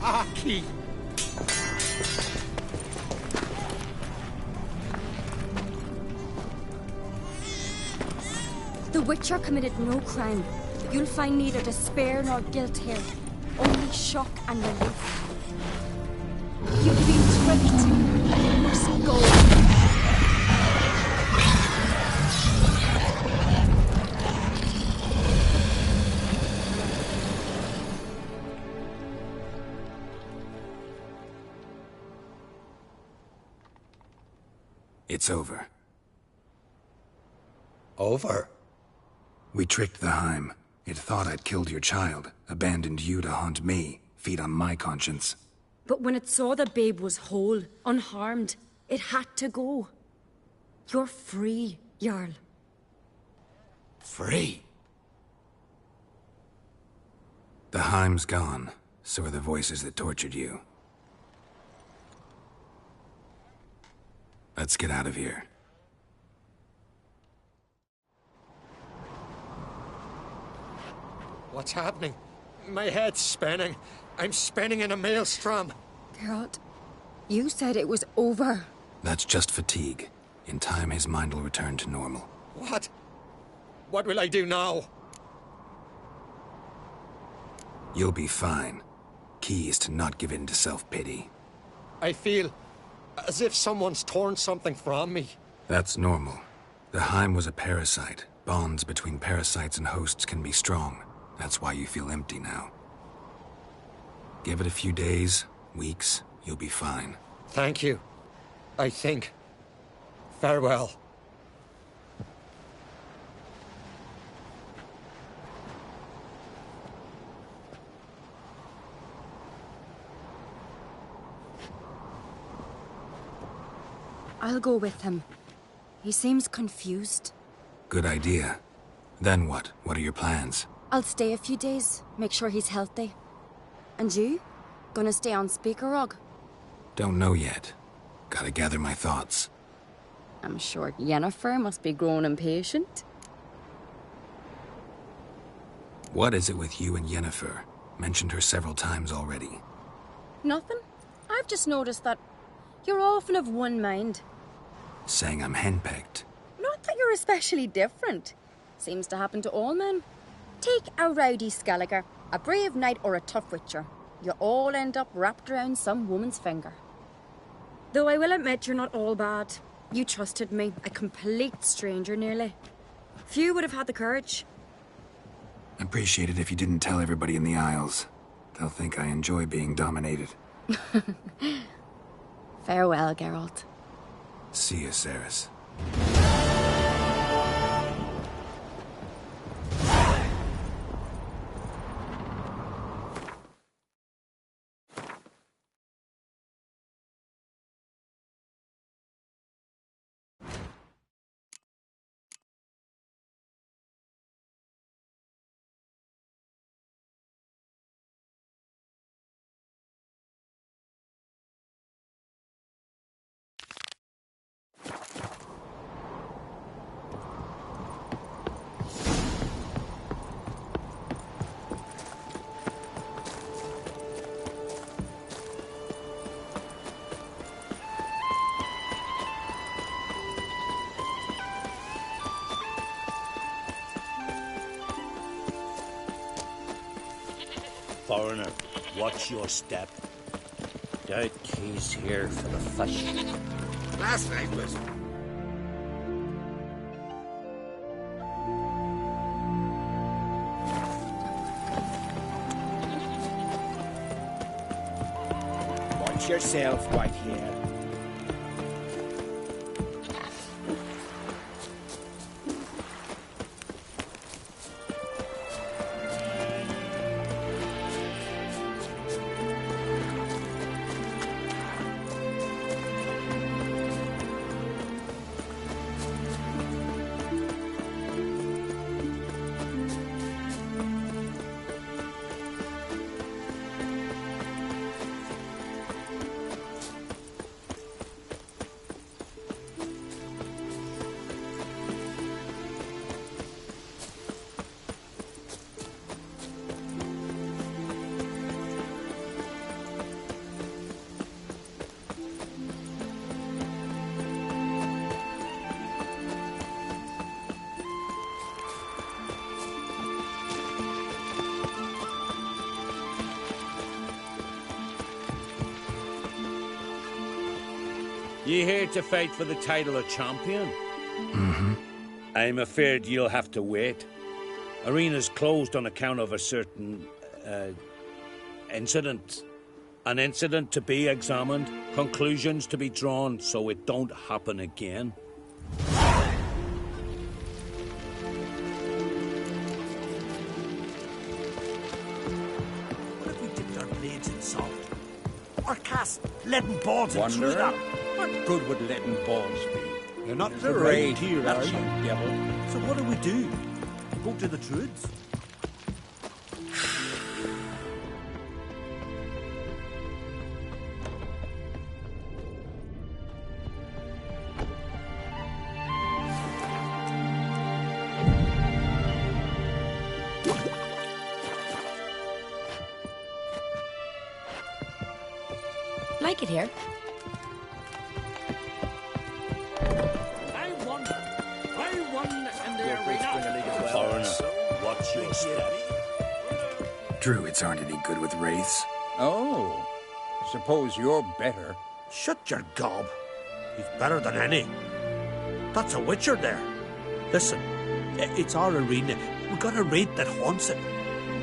Aki! The Witcher committed no crime, but you'll find neither despair nor guilt here. Only shock and relief. You've been tricked. You must go. It's over. Over? We tricked the Heim. It thought I'd killed your child, abandoned you to haunt me, feed on my conscience. But when it saw the babe was whole, unharmed, it had to go. You're free, Jarl. Free? The Heim's gone, so are the voices that tortured you. Let's get out of here. What's happening? My head's spinning. I'm spinning in a maelstrom. Geralt, you said it was over. That's just fatigue. In time, his mind will return to normal. What? What will I do now? You'll be fine. Key is to not give in to self-pity. I feel as if someone's torn something from me. That's normal. The Heim was a parasite. Bonds between parasites and hosts can be strong. That's why you feel empty now. Give it a few days, weeks, you'll be fine. Thank you. I think. Farewell. I'll go with him. He seems confused. Good idea. Then what? What are your plans? I'll stay a few days, make sure he's healthy. And you? Gonna stay on Speaker Rog? Don't know yet. Gotta gather my thoughts. I'm sure Yennefer must be growing impatient. What is it with you and Yennefer? Mentioned her several times already. Nothing. I've just noticed that you're often of one mind. Saying I'm henpecked. Not that you're especially different. Seems to happen to all men. Take a rowdy Skellige, a brave knight or a tough witcher. You all end up wrapped around some woman's finger. Though I will admit you're not all bad. You trusted me, a complete stranger nearly. Few would have had the courage. Appreciate it if you didn't tell everybody in the Isles. They'll think I enjoy being dominated. Farewell, Geralt. See you, Ceres. Foreigner, watch your step. Doubt he's here for the fish. Last night was... Watch yourself, Whitehair. You here to fight for the title of champion? Mm-hmm. I'm afraid you'll have to wait. Arena's closed on account of a certain, incident. An incident to be examined, conclusions to be drawn so it don't happen again. What if we dipped our blades in salt? Or cast leaden balls Wonder through them? what good would leaden balls be? You're not the raid here, are that's you, devil? So what do we do? Go to the Druids? Like it here. I won in the arena. Foreigner, watch your step. Druids aren't any good with wraiths. Oh, suppose you're better. Shut your gob. He's better than any. That's a witcher there. Listen, it's our arena. We got a raid that haunts it.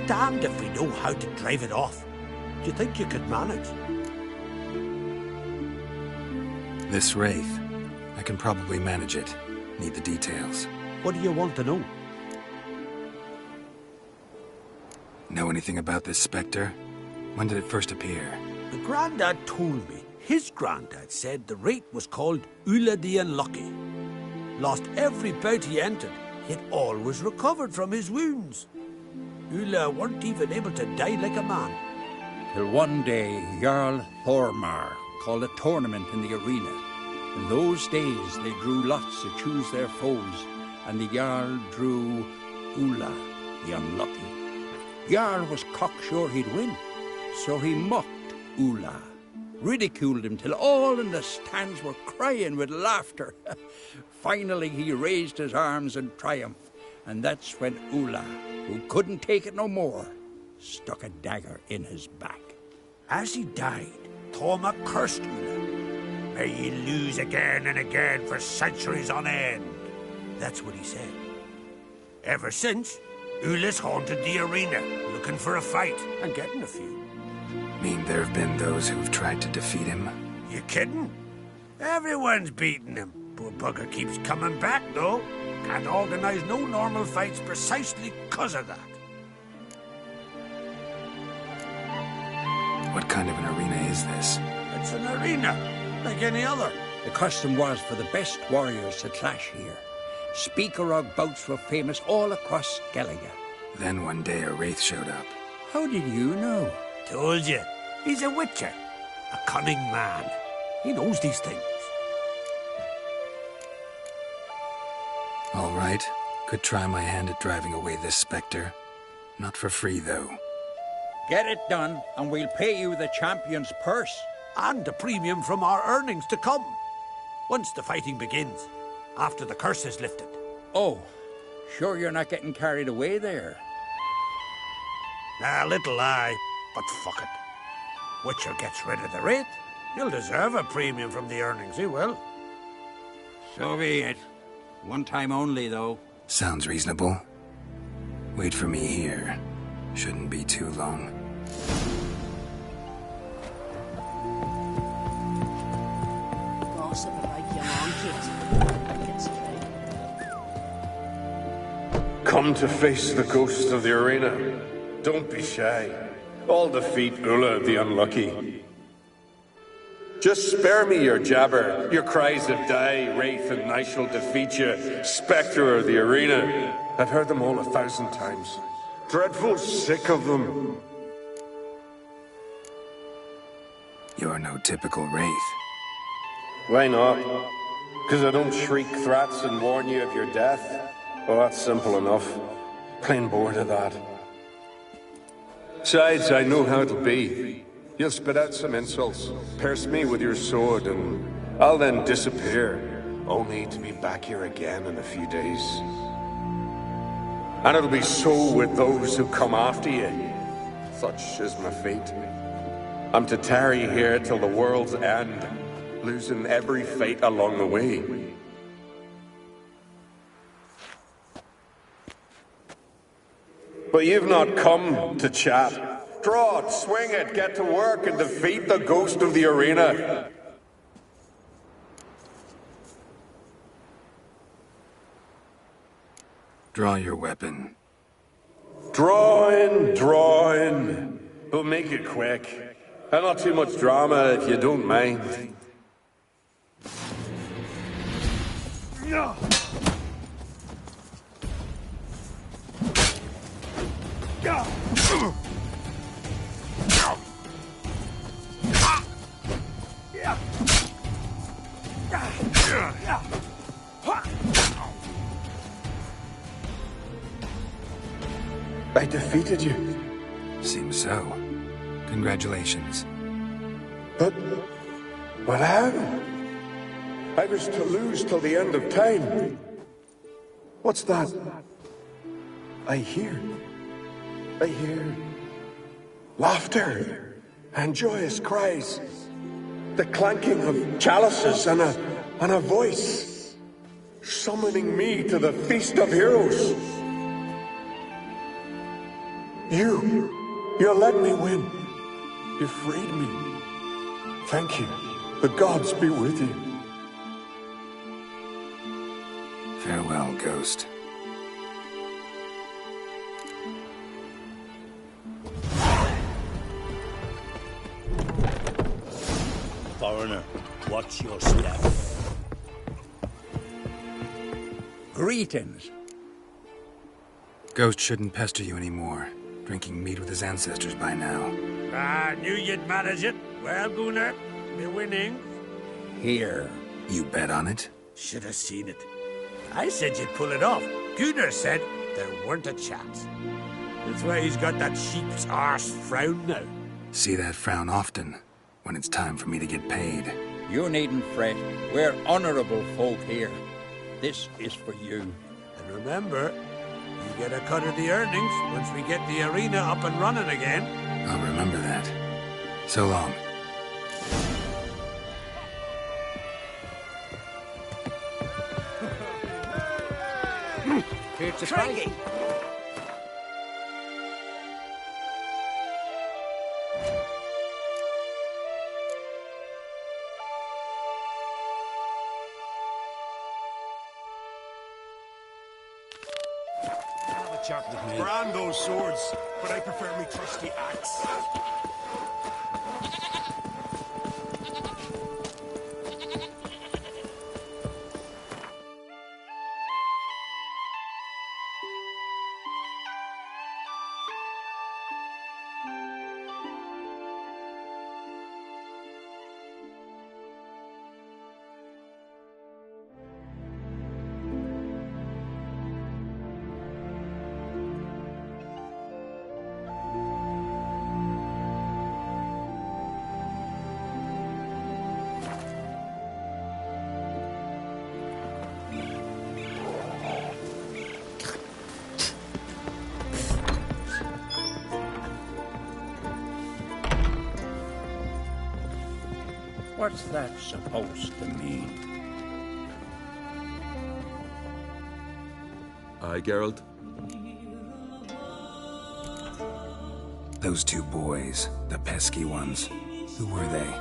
Damned if we know how to drive it off. Do you think you could manage? This wraith, I can probably manage it. Need the details. What do you want to know? Know anything about this spectre? When did it first appear? The Grandad told me his granddad said the wraith was called Ulla the Unlucky. Lost every bout he entered, yet always recovered from his wounds. Ulla weren't even able to die like a man. Till one day, Jarl Thormar called a tournament in the arena. In those days, they drew lots to choose their foes, and the Jarl drew Ulla, the Unlucky. Jarl was cocksure he'd win, so he mocked Ulla, ridiculed him till all in the stands were crying with laughter. Finally, he raised his arms in triumph, and that's when Ulla, who couldn't take it no more, stuck a dagger in his back. As he died, Thorma cursed Ulla. May ye lose again and again for centuries on end. That's what he said. Ever since, Ulla's haunted the arena, looking for a fight, and getting a few. Mean there have been those who've tried to defeat him? You kidding? Everyone's beating him. Poor bugger keeps coming back, though. Can't organize no normal fights precisely 'cause of that. What kind of an arena is this? It's an arena, like any other. The custom was for the best warriors to clash here. Speakerog bouts were famous all across Skellige. Then one day a wraith showed up. How did you know? Told you. He's a witcher. A cunning man. He knows these things. All right. Could try my hand at driving away this spectre. Not for free, though. Get it done, and we'll pay you the champion's purse. And a premium from our earnings to come. Once the fighting begins. After the curse is lifted. Oh, sure you're not getting carried away there? A little lie. But fuck it. Witcher gets rid of the rate. He'll deserve a premium from the earnings, he will. So be it. One time only, though. Sounds reasonable. Wait for me here. Shouldn't be too long. Gossip about your own kids. Gets straight. Come to face the ghost of the arena. Don't be shy. I'll defeat Ulla the Unlucky. Just spare me your jabber, your cries of die, wraith, and I shall defeat you, spectre of the arena. I've heard them all 1,000 times. Dreadful sick of them. You're no typical wraith. Why not? Because I don't shriek threats and warn you of your death? Well, that's simple enough. Plain bored of that. Besides, I know how it'll be. You'll spit out some insults, pierce me with your sword, and I'll then disappear, only to be back here again in a few days. And it'll be so with those who come after you. Such is my fate. I'm to tarry here till the world's end, losing every fate along the way. But you've not come to chat. Draw it, swing it, get to work, and defeat the ghost of the arena. Draw your weapon. Draw in. But make it quick. And not too much drama, if you don't mind. No. I defeated you. Seems so. Congratulations. But how? I was to lose till the end of time. What's that? I hear laughter and joyous cries, the clanking of chalices and a voice summoning me to the feast of heroes. You let me win. You freed me. Thank you. The gods be with you. Farewell, Ghost. Foreigner, watch your step. Greetings. Ghost shouldn't pester you anymore. Drinking meat with his ancestors by now. I knew you'd manage it. Well, Gunnar, we're winning. Here. You bet on it? Should have seen it. I said you'd pull it off. Gunnar said there weren't a chance. That's why he's got that sheep's arse frown now. See that frown often, when it's time for me to get paid. You needn't fret. We're honorable folk here. This is for you. And remember, you get a cut of the earnings once we get the arena up and running again. I'll remember that. So long. Here to fight. Brand those swords, but I prefer me trusty axe. What's that supposed to mean? Aye, Geralt? Those two boys, the pesky ones, who were they?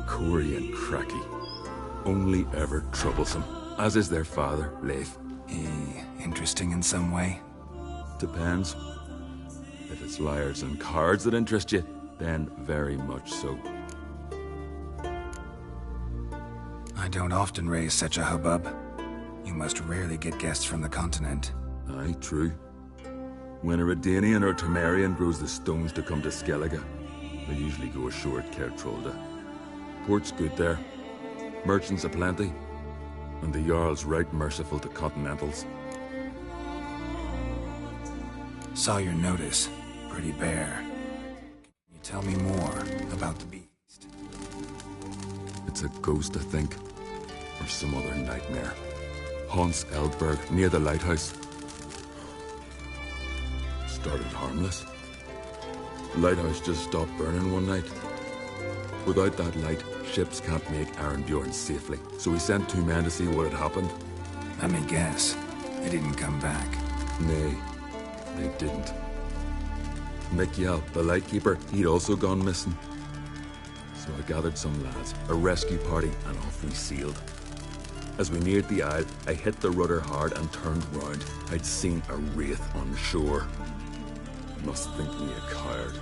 Corey and Cracky. Only ever troublesome, as is their father, Leif. Interesting in some way? Depends. If it's liars and cards that interest you, then very much so. I don't often raise such a hubbub. You must rarely get guests from the continent. Aye, true. When a Redanian or Temerian grows the stones to come to Skellige, they usually go ashore at Kertrolda. Port's good there. Merchants aplenty. And the Jarl's right merciful to continentals. Saw your notice. Pretty bare. Can you tell me more about the beast? It's a ghost, I think. Or some other nightmare. Haunts Eldberg, near the lighthouse. Started harmless. The lighthouse just stopped burning one night. Without that light, ships can't make Arrynbjorn safely. So we sent 2 men to see what had happened. Let me guess. They didn't come back. Nay, they didn't. Mikjal, the lightkeeper, he'd also gone missing. So I gathered some lads, a rescue party, and off we sailed. As we neared the isle, I hit the rudder hard and turned round. I'd seen a wraith on shore. Must think me a coward.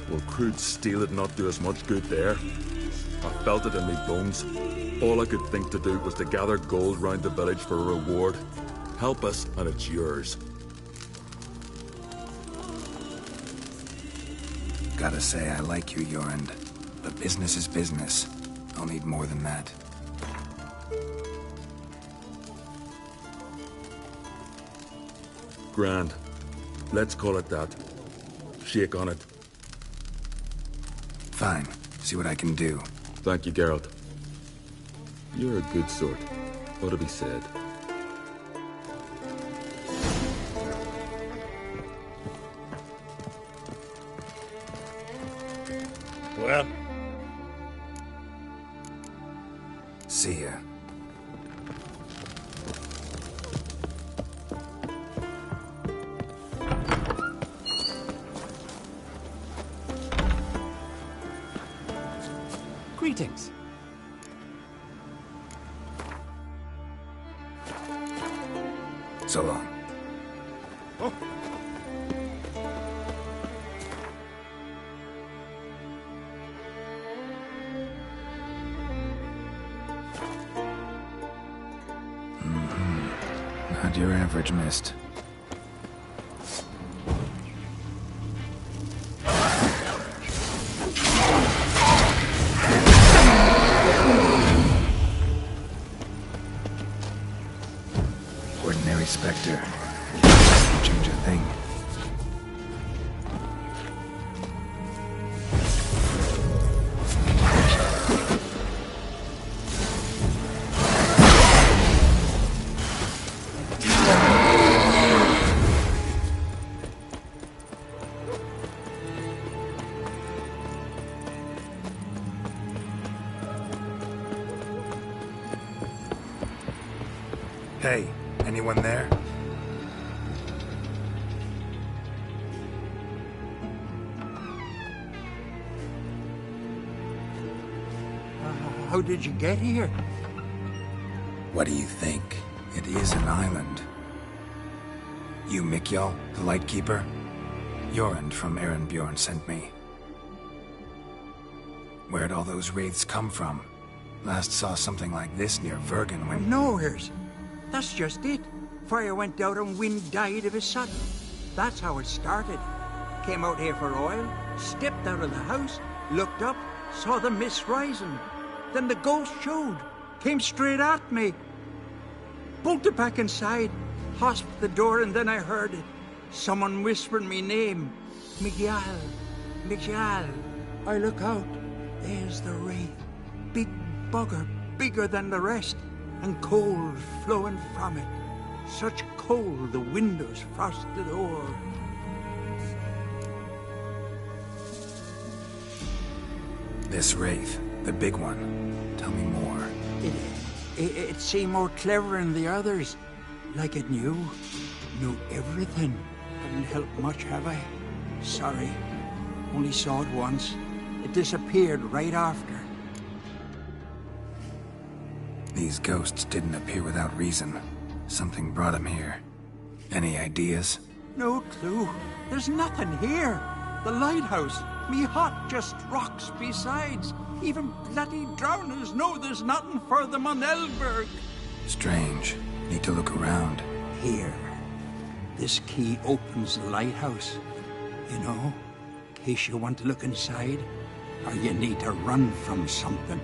Will crude steel it not do us much good there? I felt it in me bones. All I could think to do was to gather gold round the village for a reward. Help us, and it's yours. Gotta say, I like you, Jorund. But business is business. I'll need more than that. Grand. Let's call it that. Shake on it. Fine. See what I can do. Thank you, Geralt. You're a good sort. Ought to be said. Well? See ya. Greetings. So long. Oh. Not your average mist. Ordinary specter. Change a thing. Hey, anyone there? How did you get here? What do you think? It is an island. You Mikjal, the Lightkeeper? Jorund from Arrynbjorn sent me. Where'd all those wraiths come from? Last saw something like this near Vergen when... Nowheres. That's just it. Fire went out and wind died of a sudden. That's how it started. Came out here for oil, stepped out of the house, looked up, saw the mist rising. Then the ghost showed, came straight at me. Bolted back inside, hosped the door, and then I heard someone whispering me name. Mikjal, Mikjal. I look out, there's the wraith. Big bugger, bigger than the rest, and cold flowing from it. Such cold the windows frosted o'er. This wraith, The big one. Tell me more. It seemed more clever than the others. Like it knew everything. Hadn't helped much, have I? Sorry. Only saw it once. It disappeared right after. These ghosts didn't appear without reason. Something brought them here. Any ideas? No clue. There's nothing here. The lighthouse. Me hut, just rocks besides. Even bloody drowners know there's nothing for them on Elberg. Strange. Need to look around. Here. This key opens the lighthouse. You know, in case you want to look inside, or you need to run from something.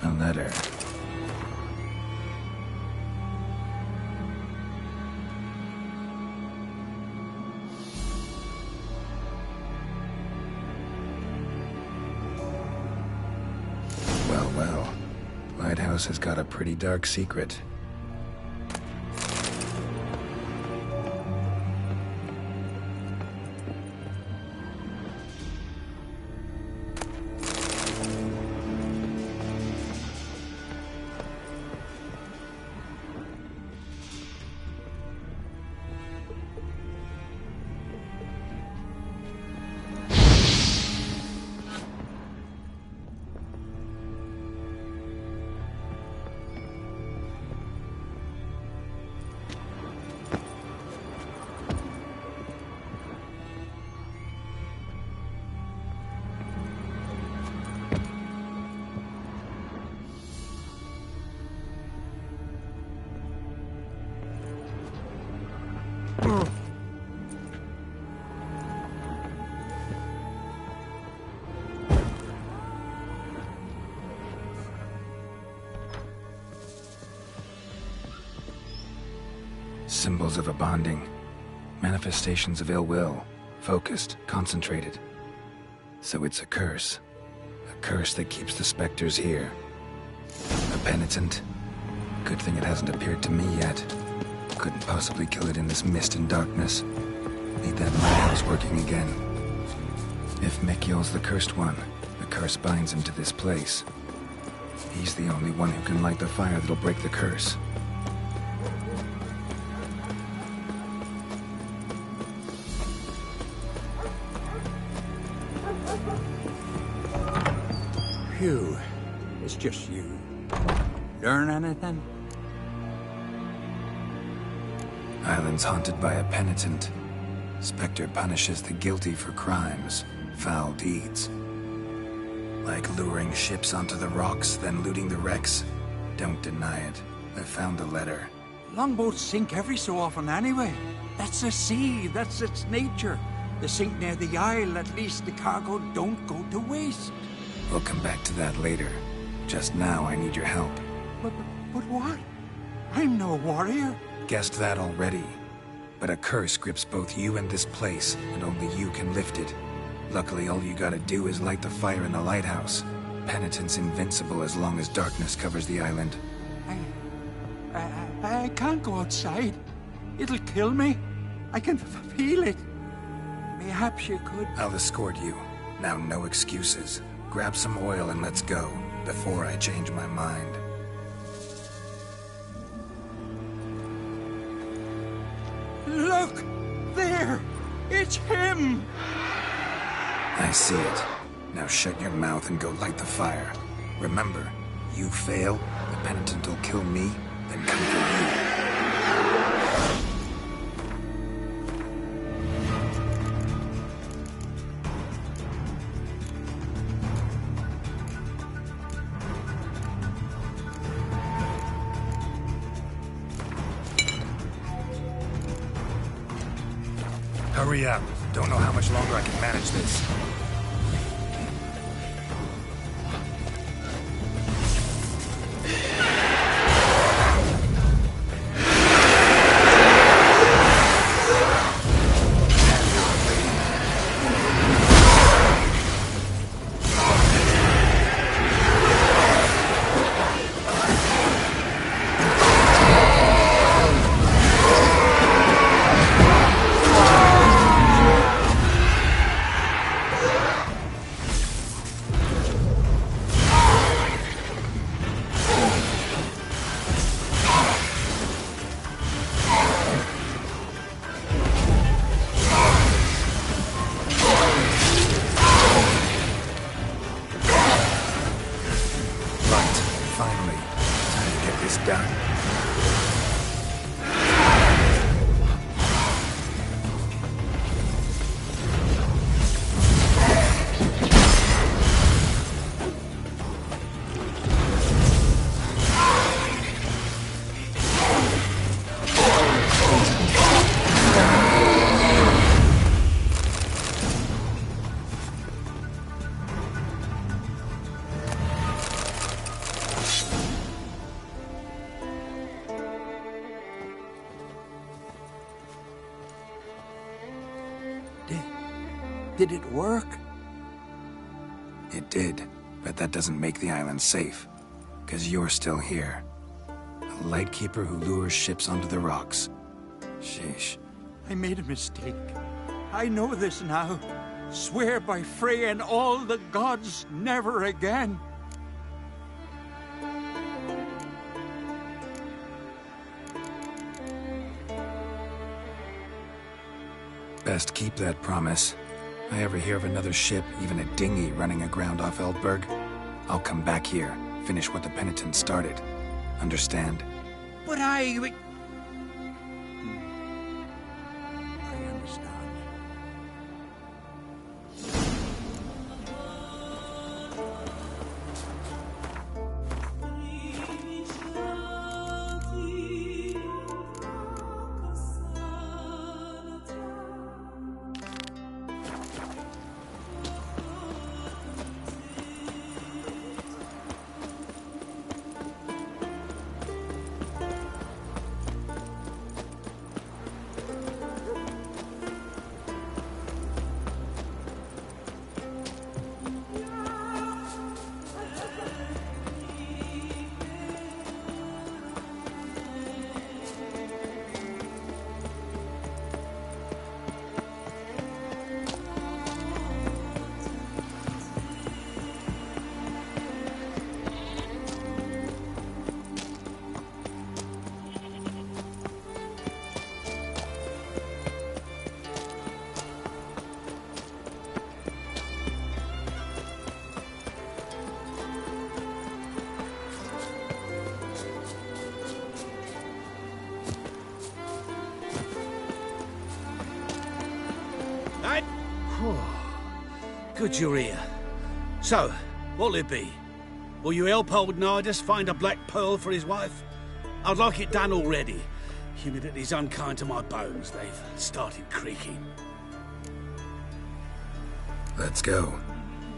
A letter. Well. Lighthouse has got a pretty dark secret. Symbols of a bonding. Manifestations of ill will. Focused, concentrated. So it's a curse. A curse that keeps the specters here. A penitent. Good thing it hasn't appeared to me yet. Couldn't possibly kill it in this mist and darkness. Need that lighthouse working again. If Mekiel's the cursed one, the curse binds him to this place. He's the only one who can light the fire that'll break the curse. Phew. It's just you. Learn anything? Island's haunted by a penitent. Spectre punishes the guilty for crimes, foul deeds. Like luring ships onto the rocks, then looting the wrecks. Don't deny it. I found the letter. Longboats sink every so often anyway. That's the sea, that's its nature. They sink near the isle, at least the cargo don't go to waste. We'll come back to that later. Just now, I need your help. But what? I'm no warrior. Guessed that already. But a curse grips both you and this place, and only you can lift it. Luckily, all you gotta do is light the fire in the lighthouse. Penitence invincible as long as darkness covers the island. I can't go outside. It'll kill me. I can feel it. Perhaps you could... I'll escort you. Now, no excuses. Grab some oil and let's go, before I change my mind. Look! There! It's him! I see it. Now shut your mouth and go light the fire. Remember, you fail, the penitent will kill me, then come for you. Hurry up. Don't know how much longer I can manage this. Did it work? It did, but that doesn't make the island safe. 'Cause you're still here. A lightkeeper who lures ships onto the rocks. Sheesh. I made a mistake. I know this now. Swear by Frey and all the gods, never again. Best keep that promise. I ever hear of another ship, even a dinghy, running aground off Eldberg, I'll come back here, finish what the penitent started. Understand? But I understand. Good Urea. So, What'll it be? Will you help old Nidus find a black pearl for his wife? I'd like it done already. Humidity's unkind to my bones. They've started creaking. Let's go.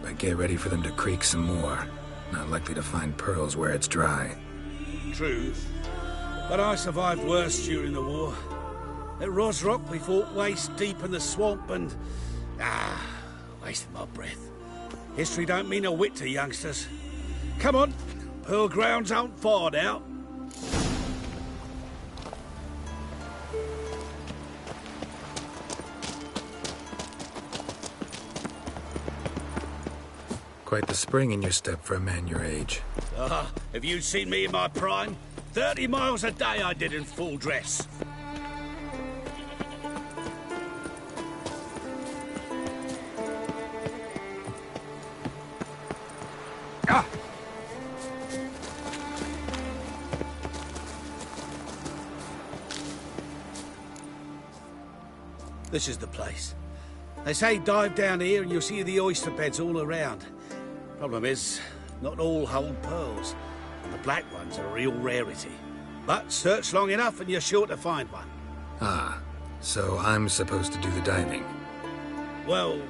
But get ready for them to creak some more. Not likely to find pearls where it's dry. True. But I survived worse during the war. At Rosrock, we fought waist deep in the swamp and... wasted my breath. History don't mean a whit to youngsters. Come on, Pearl Grounds aren't far now. Quite the spring in your step for a man your age. Have you seen me in my prime? 30 miles a day I did in full dress. This is the place. They say dive down here and you'll see the oyster beds all around. Problem is, not all hold pearls, and the black ones are a real rarity. But search long enough and you're sure to find one. So I'm supposed to do the diving. Well,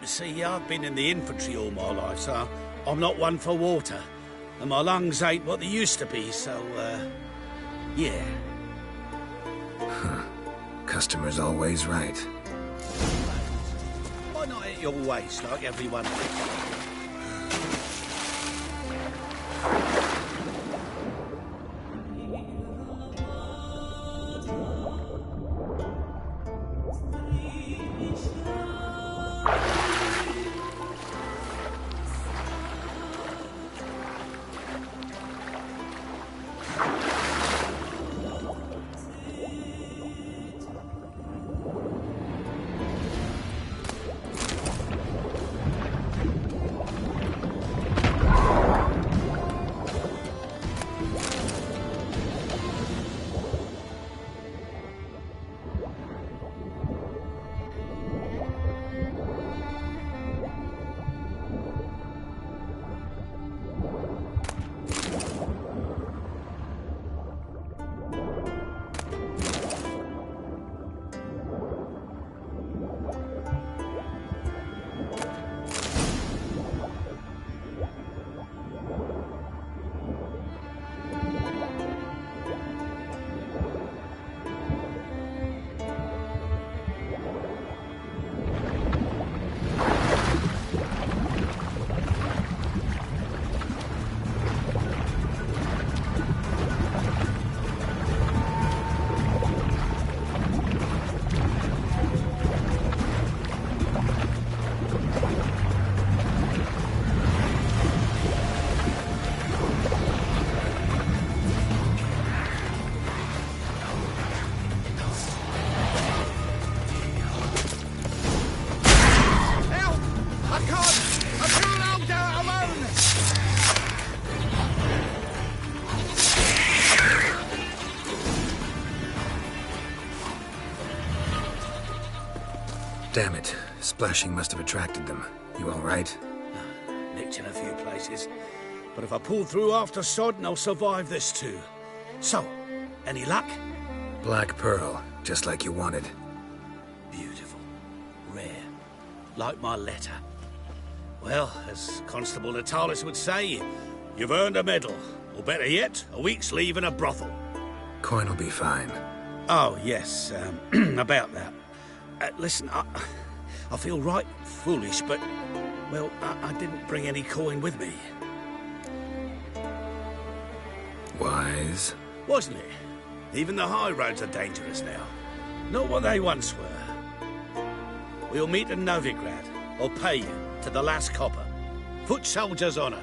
you see, I've been in the infantry all my life, so I'm not one for water. And my lungs ain't what they used to be, so, yeah. Customer's always right. Why not at your waist like everyone else? Damn it. Splashing must have attracted them. You all right? Nicked in a few places. But if I pull through after Sodden, I'll survive this too. So, any luck? Black pearl, just like you wanted. Beautiful. Rare. Like my letter. Well, as Constable Natalis would say, you've earned a medal. Or better yet, a week's leave in a brothel. Coin will be fine. Oh, yes, about that. Listen, I feel right foolish, but, well, I didn't bring any coin with me. Wise. Wasn't it? Even the high roads are dangerous now. Not what they once were. We'll meet in Novigrad. I'll pay you to the last copper. Foot soldier's honor.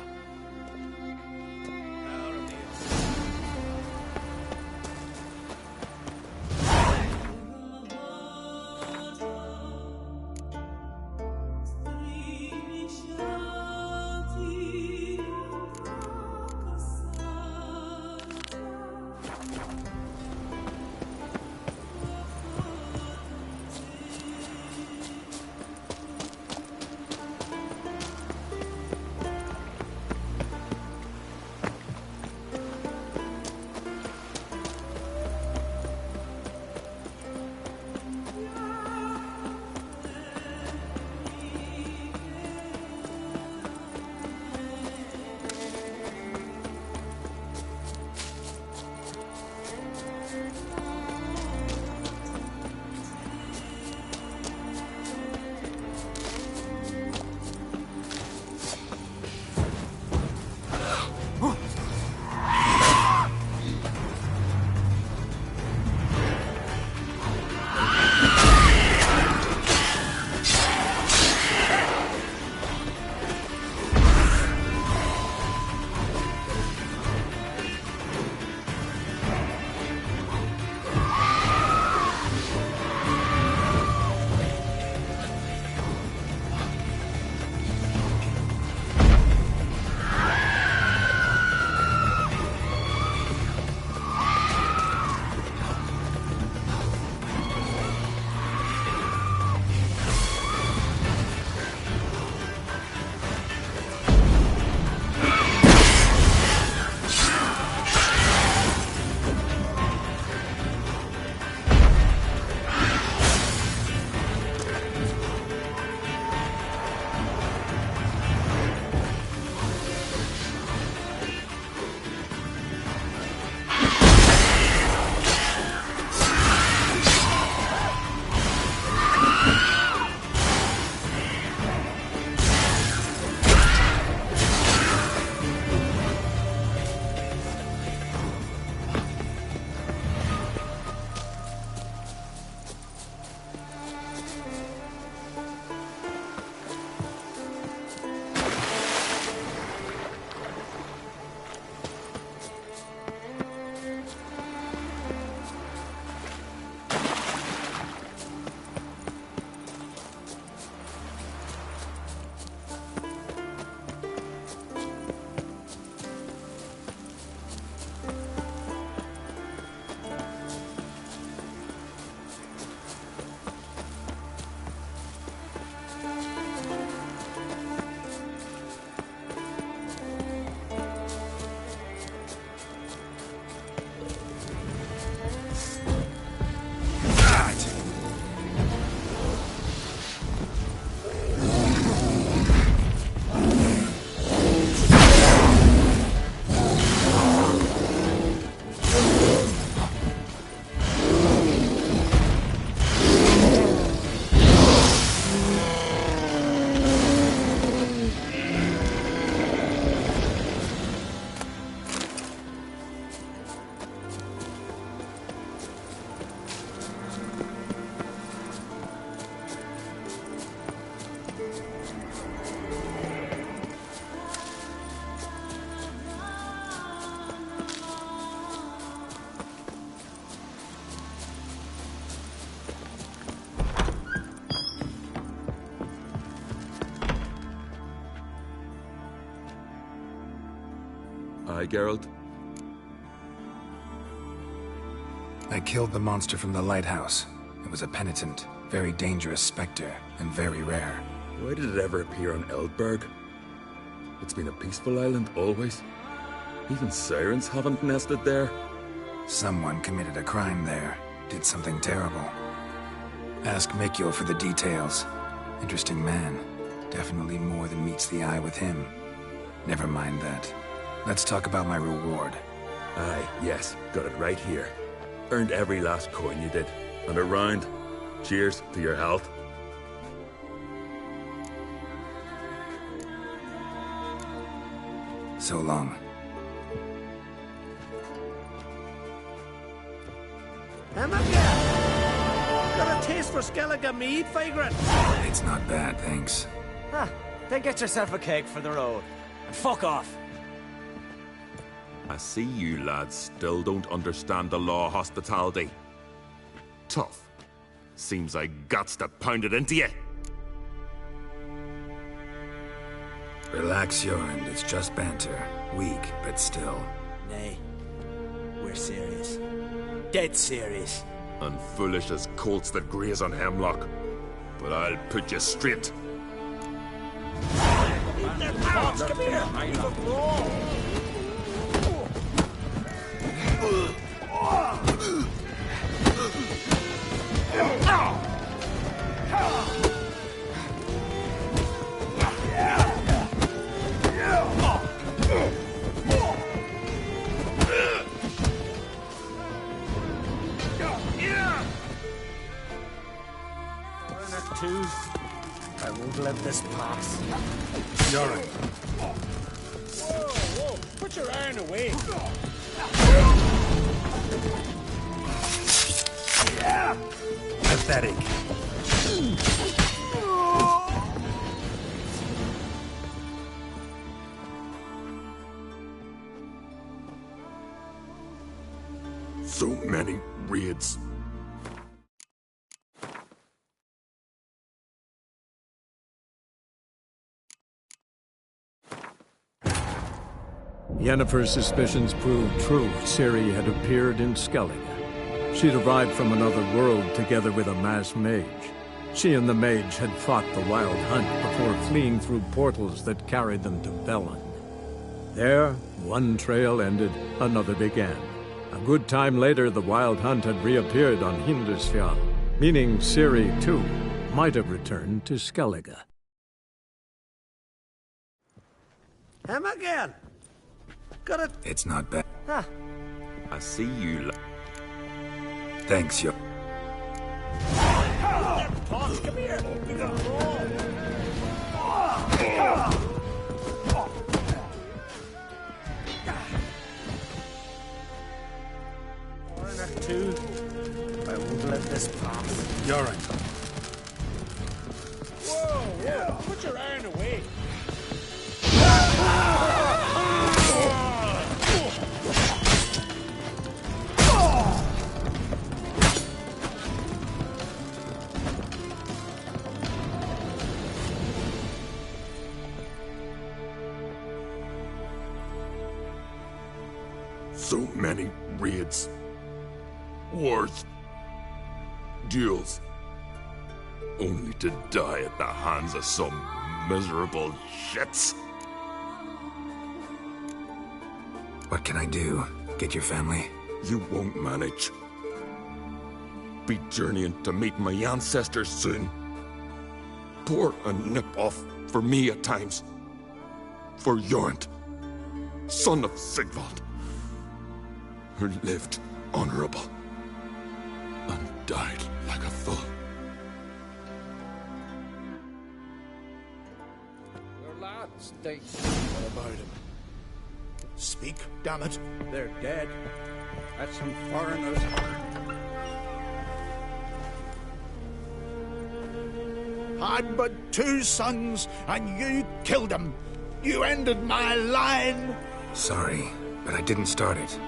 Aye, Geralt. I killed the monster from the lighthouse. It was a penitent, very dangerous spectre, and very rare. Why did it ever appear on Eldberg? It's been a peaceful island, always. Even sirens haven't nested there. Someone committed a crime there. Did something terrible. Ask Mikio for the details. Interesting man. Definitely more than meets the eye with him. Never mind that. Let's talk about my reward. Aye, yes. Got it right here. Earned every last coin you did. And a round. Cheers to your health. So long. Got a taste for Skellige mead, vagrant? It's not bad, thanks. Ah, then get yourself a cake for the road. And fuck off. I see you lads still don't understand the law of hospitality. Tough. Seems I gots to pound it into you. Relax, Jorund. It's just banter. Weak, but still. Nay. We're serious. Dead serious. And foolish as colts that graze on hemlock. But I'll put you straight. Come here! Leave a brawl! I won't let this pass. Jorund. Whoa! Put your iron away! Pathetic. So many raids. Yennefer's suspicions proved true. Ciri had appeared in Skellige. She'd arrived from another world together with a masked mage. She and the mage had fought the Wild Hunt before fleeing through portals that carried them to Velen. There, one trail ended, another began. A good time later, the Wild Hunt had reappeared on Hindusfjall, meaning Ciri, too, might have returned to Skellige. Him again! Got it! It's not bad. Huh. I see you. Thanks, Yo. Toss, come here! Leave a brawl! Foreigner 2. I won't let this pass. Jorund. Whoa! Put your iron away! So many raids. Wars. Duels. Only to die at the hands of some miserable shits. What can I do? Get your family? You won't manage. Be journeying to meet my ancestors soon. Pour a nip off for me at times. For Jorund, son of Sigvald, who lived honorable and died like a fool. Your lads, what about him? Speak, damn it. They're dead. That's some foreigners. Had but 2 sons, and you killed them. You ended my line. Sorry, but I didn't start it.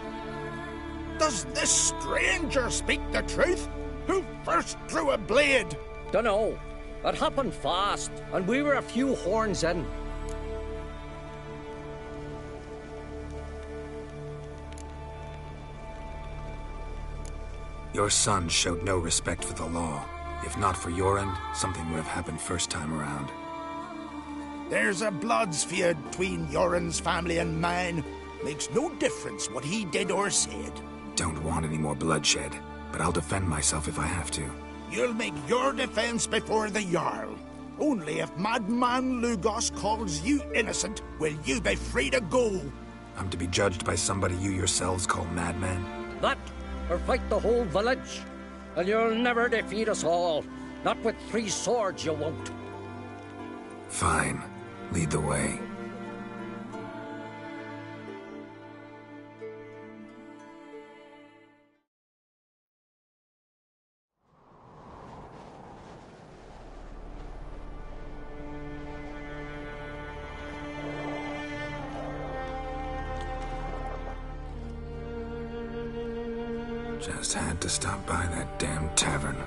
Does this stranger speak the truth? Who first drew a blade? Dunno. It happened fast, and we were a few horns in. Your son showed no respect for the law. If not for your end, something would have happened first time around. There's a blood's feud between Yoren's family and mine. Makes no difference what he did or said. Don't want any more bloodshed, but I'll defend myself if I have to. You'll make your defense before the Jarl. Only if Madman Lugos calls you innocent will you be free to go. I'm to be judged by somebody you yourselves call madman? That, or fight the whole village. And you'll never defeat us all. Not with 3 swords, you won't. Fine. Lead the way. Just had to stop by that damn tavern.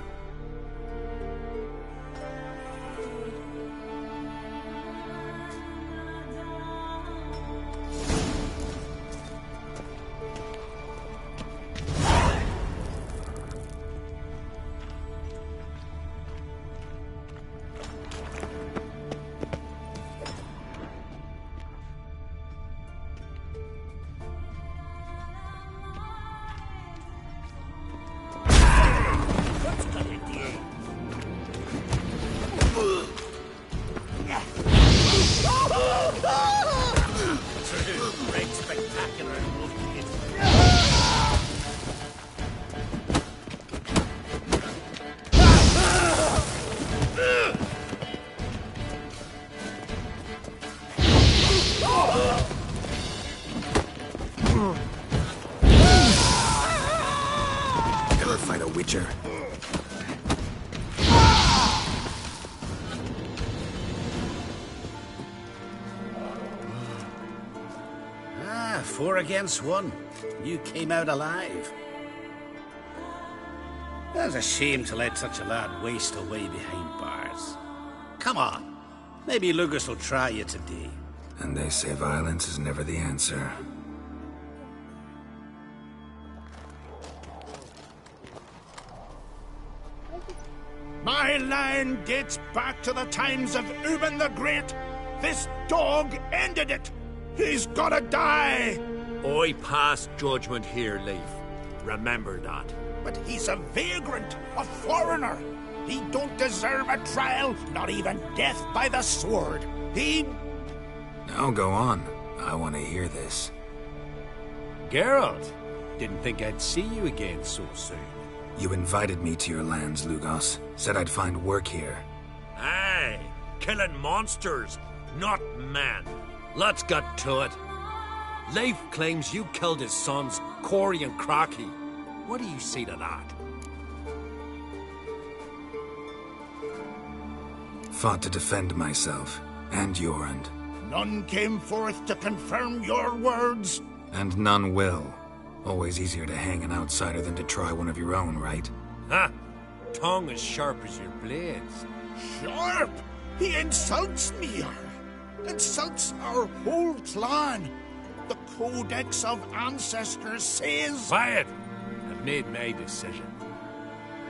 Ever fight a witcher? Ah, 4 against 1. You came out alive. That's a shame to let such a lad waste away behind bars. Come on. Maybe Lucas will try you today. And they say violence is never the answer. My line dates back to the times of Uben the Great. This dog ended it. He's gotta die. I pass judgment here, Leif. Remember that. But he's a vagrant, a foreigner. He don't deserve a trial, not even death by the sword. He... Now go on. I want to hear this. Geralt, didn't think I'd see you again so soon. You invited me to your lands, Lugos. Said I'd find work here. Aye, killing monsters, not men. Let's get to it. Leif claims you killed his sons, Corey and Crocky. What do you say to that? Fought to defend myself, and Jorund. None came forth to confirm your words. And none will. Always easier to hang an outsider than to try one of your own, right? Ha! Tongue as sharp as your blades. Sharp? He insults me, insults our whole clan. The Codex of Ancestors says... Quiet! I've made my decision.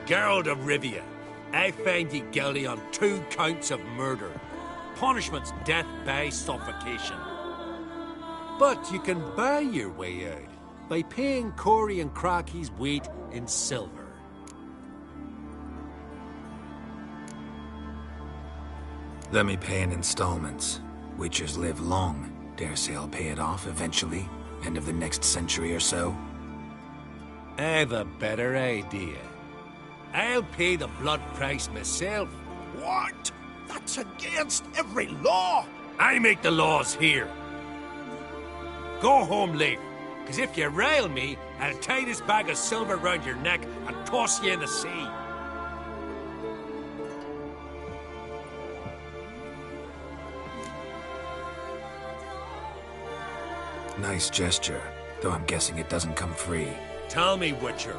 Geralt of Rivia, I find you guilty on 2 counts of murder. Punishment's death by suffocation. But you can buy your way out by paying Corey and Crocky's weight in silver. Let me pay in installments. Witchers live long. Dare say I'll pay it off eventually. End of the next century or so. I've a better idea. I'll pay the blood price myself. What? That's against every law. I make the laws here. Go home, Leif, because if you rile me, I'll tie this bag of silver round your neck and toss you in the sea. Nice gesture, though I'm guessing it doesn't come free. Tell me, Witcher,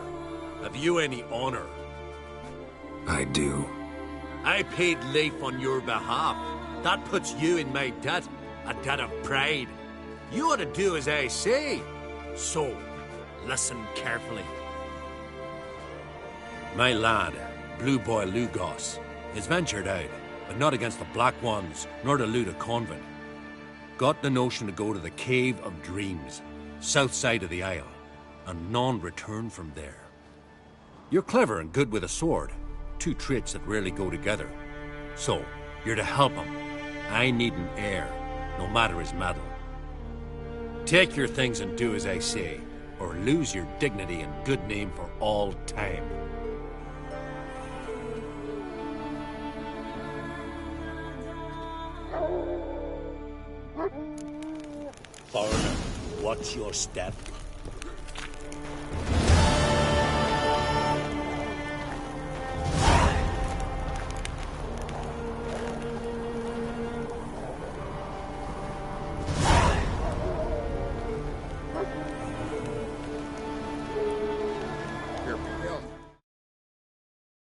have you any honor? I do. I paid Leif on your behalf. That puts you in my debt, a debt of pride. You ought to do as I say. So, listen carefully. My lad, Blue Boy Lugos, has ventured out, but not against the Black Ones, nor to loot a convent. Got the notion to go to the Cave of Dreams, south side of the Isle, and none return from there. You're clever and good with a sword, two traits that rarely go together. So, you're to help him. I need an heir, no matter his mettle. Take your things and do as I say, or lose your dignity and good name for all time. Foreigner, watch your step.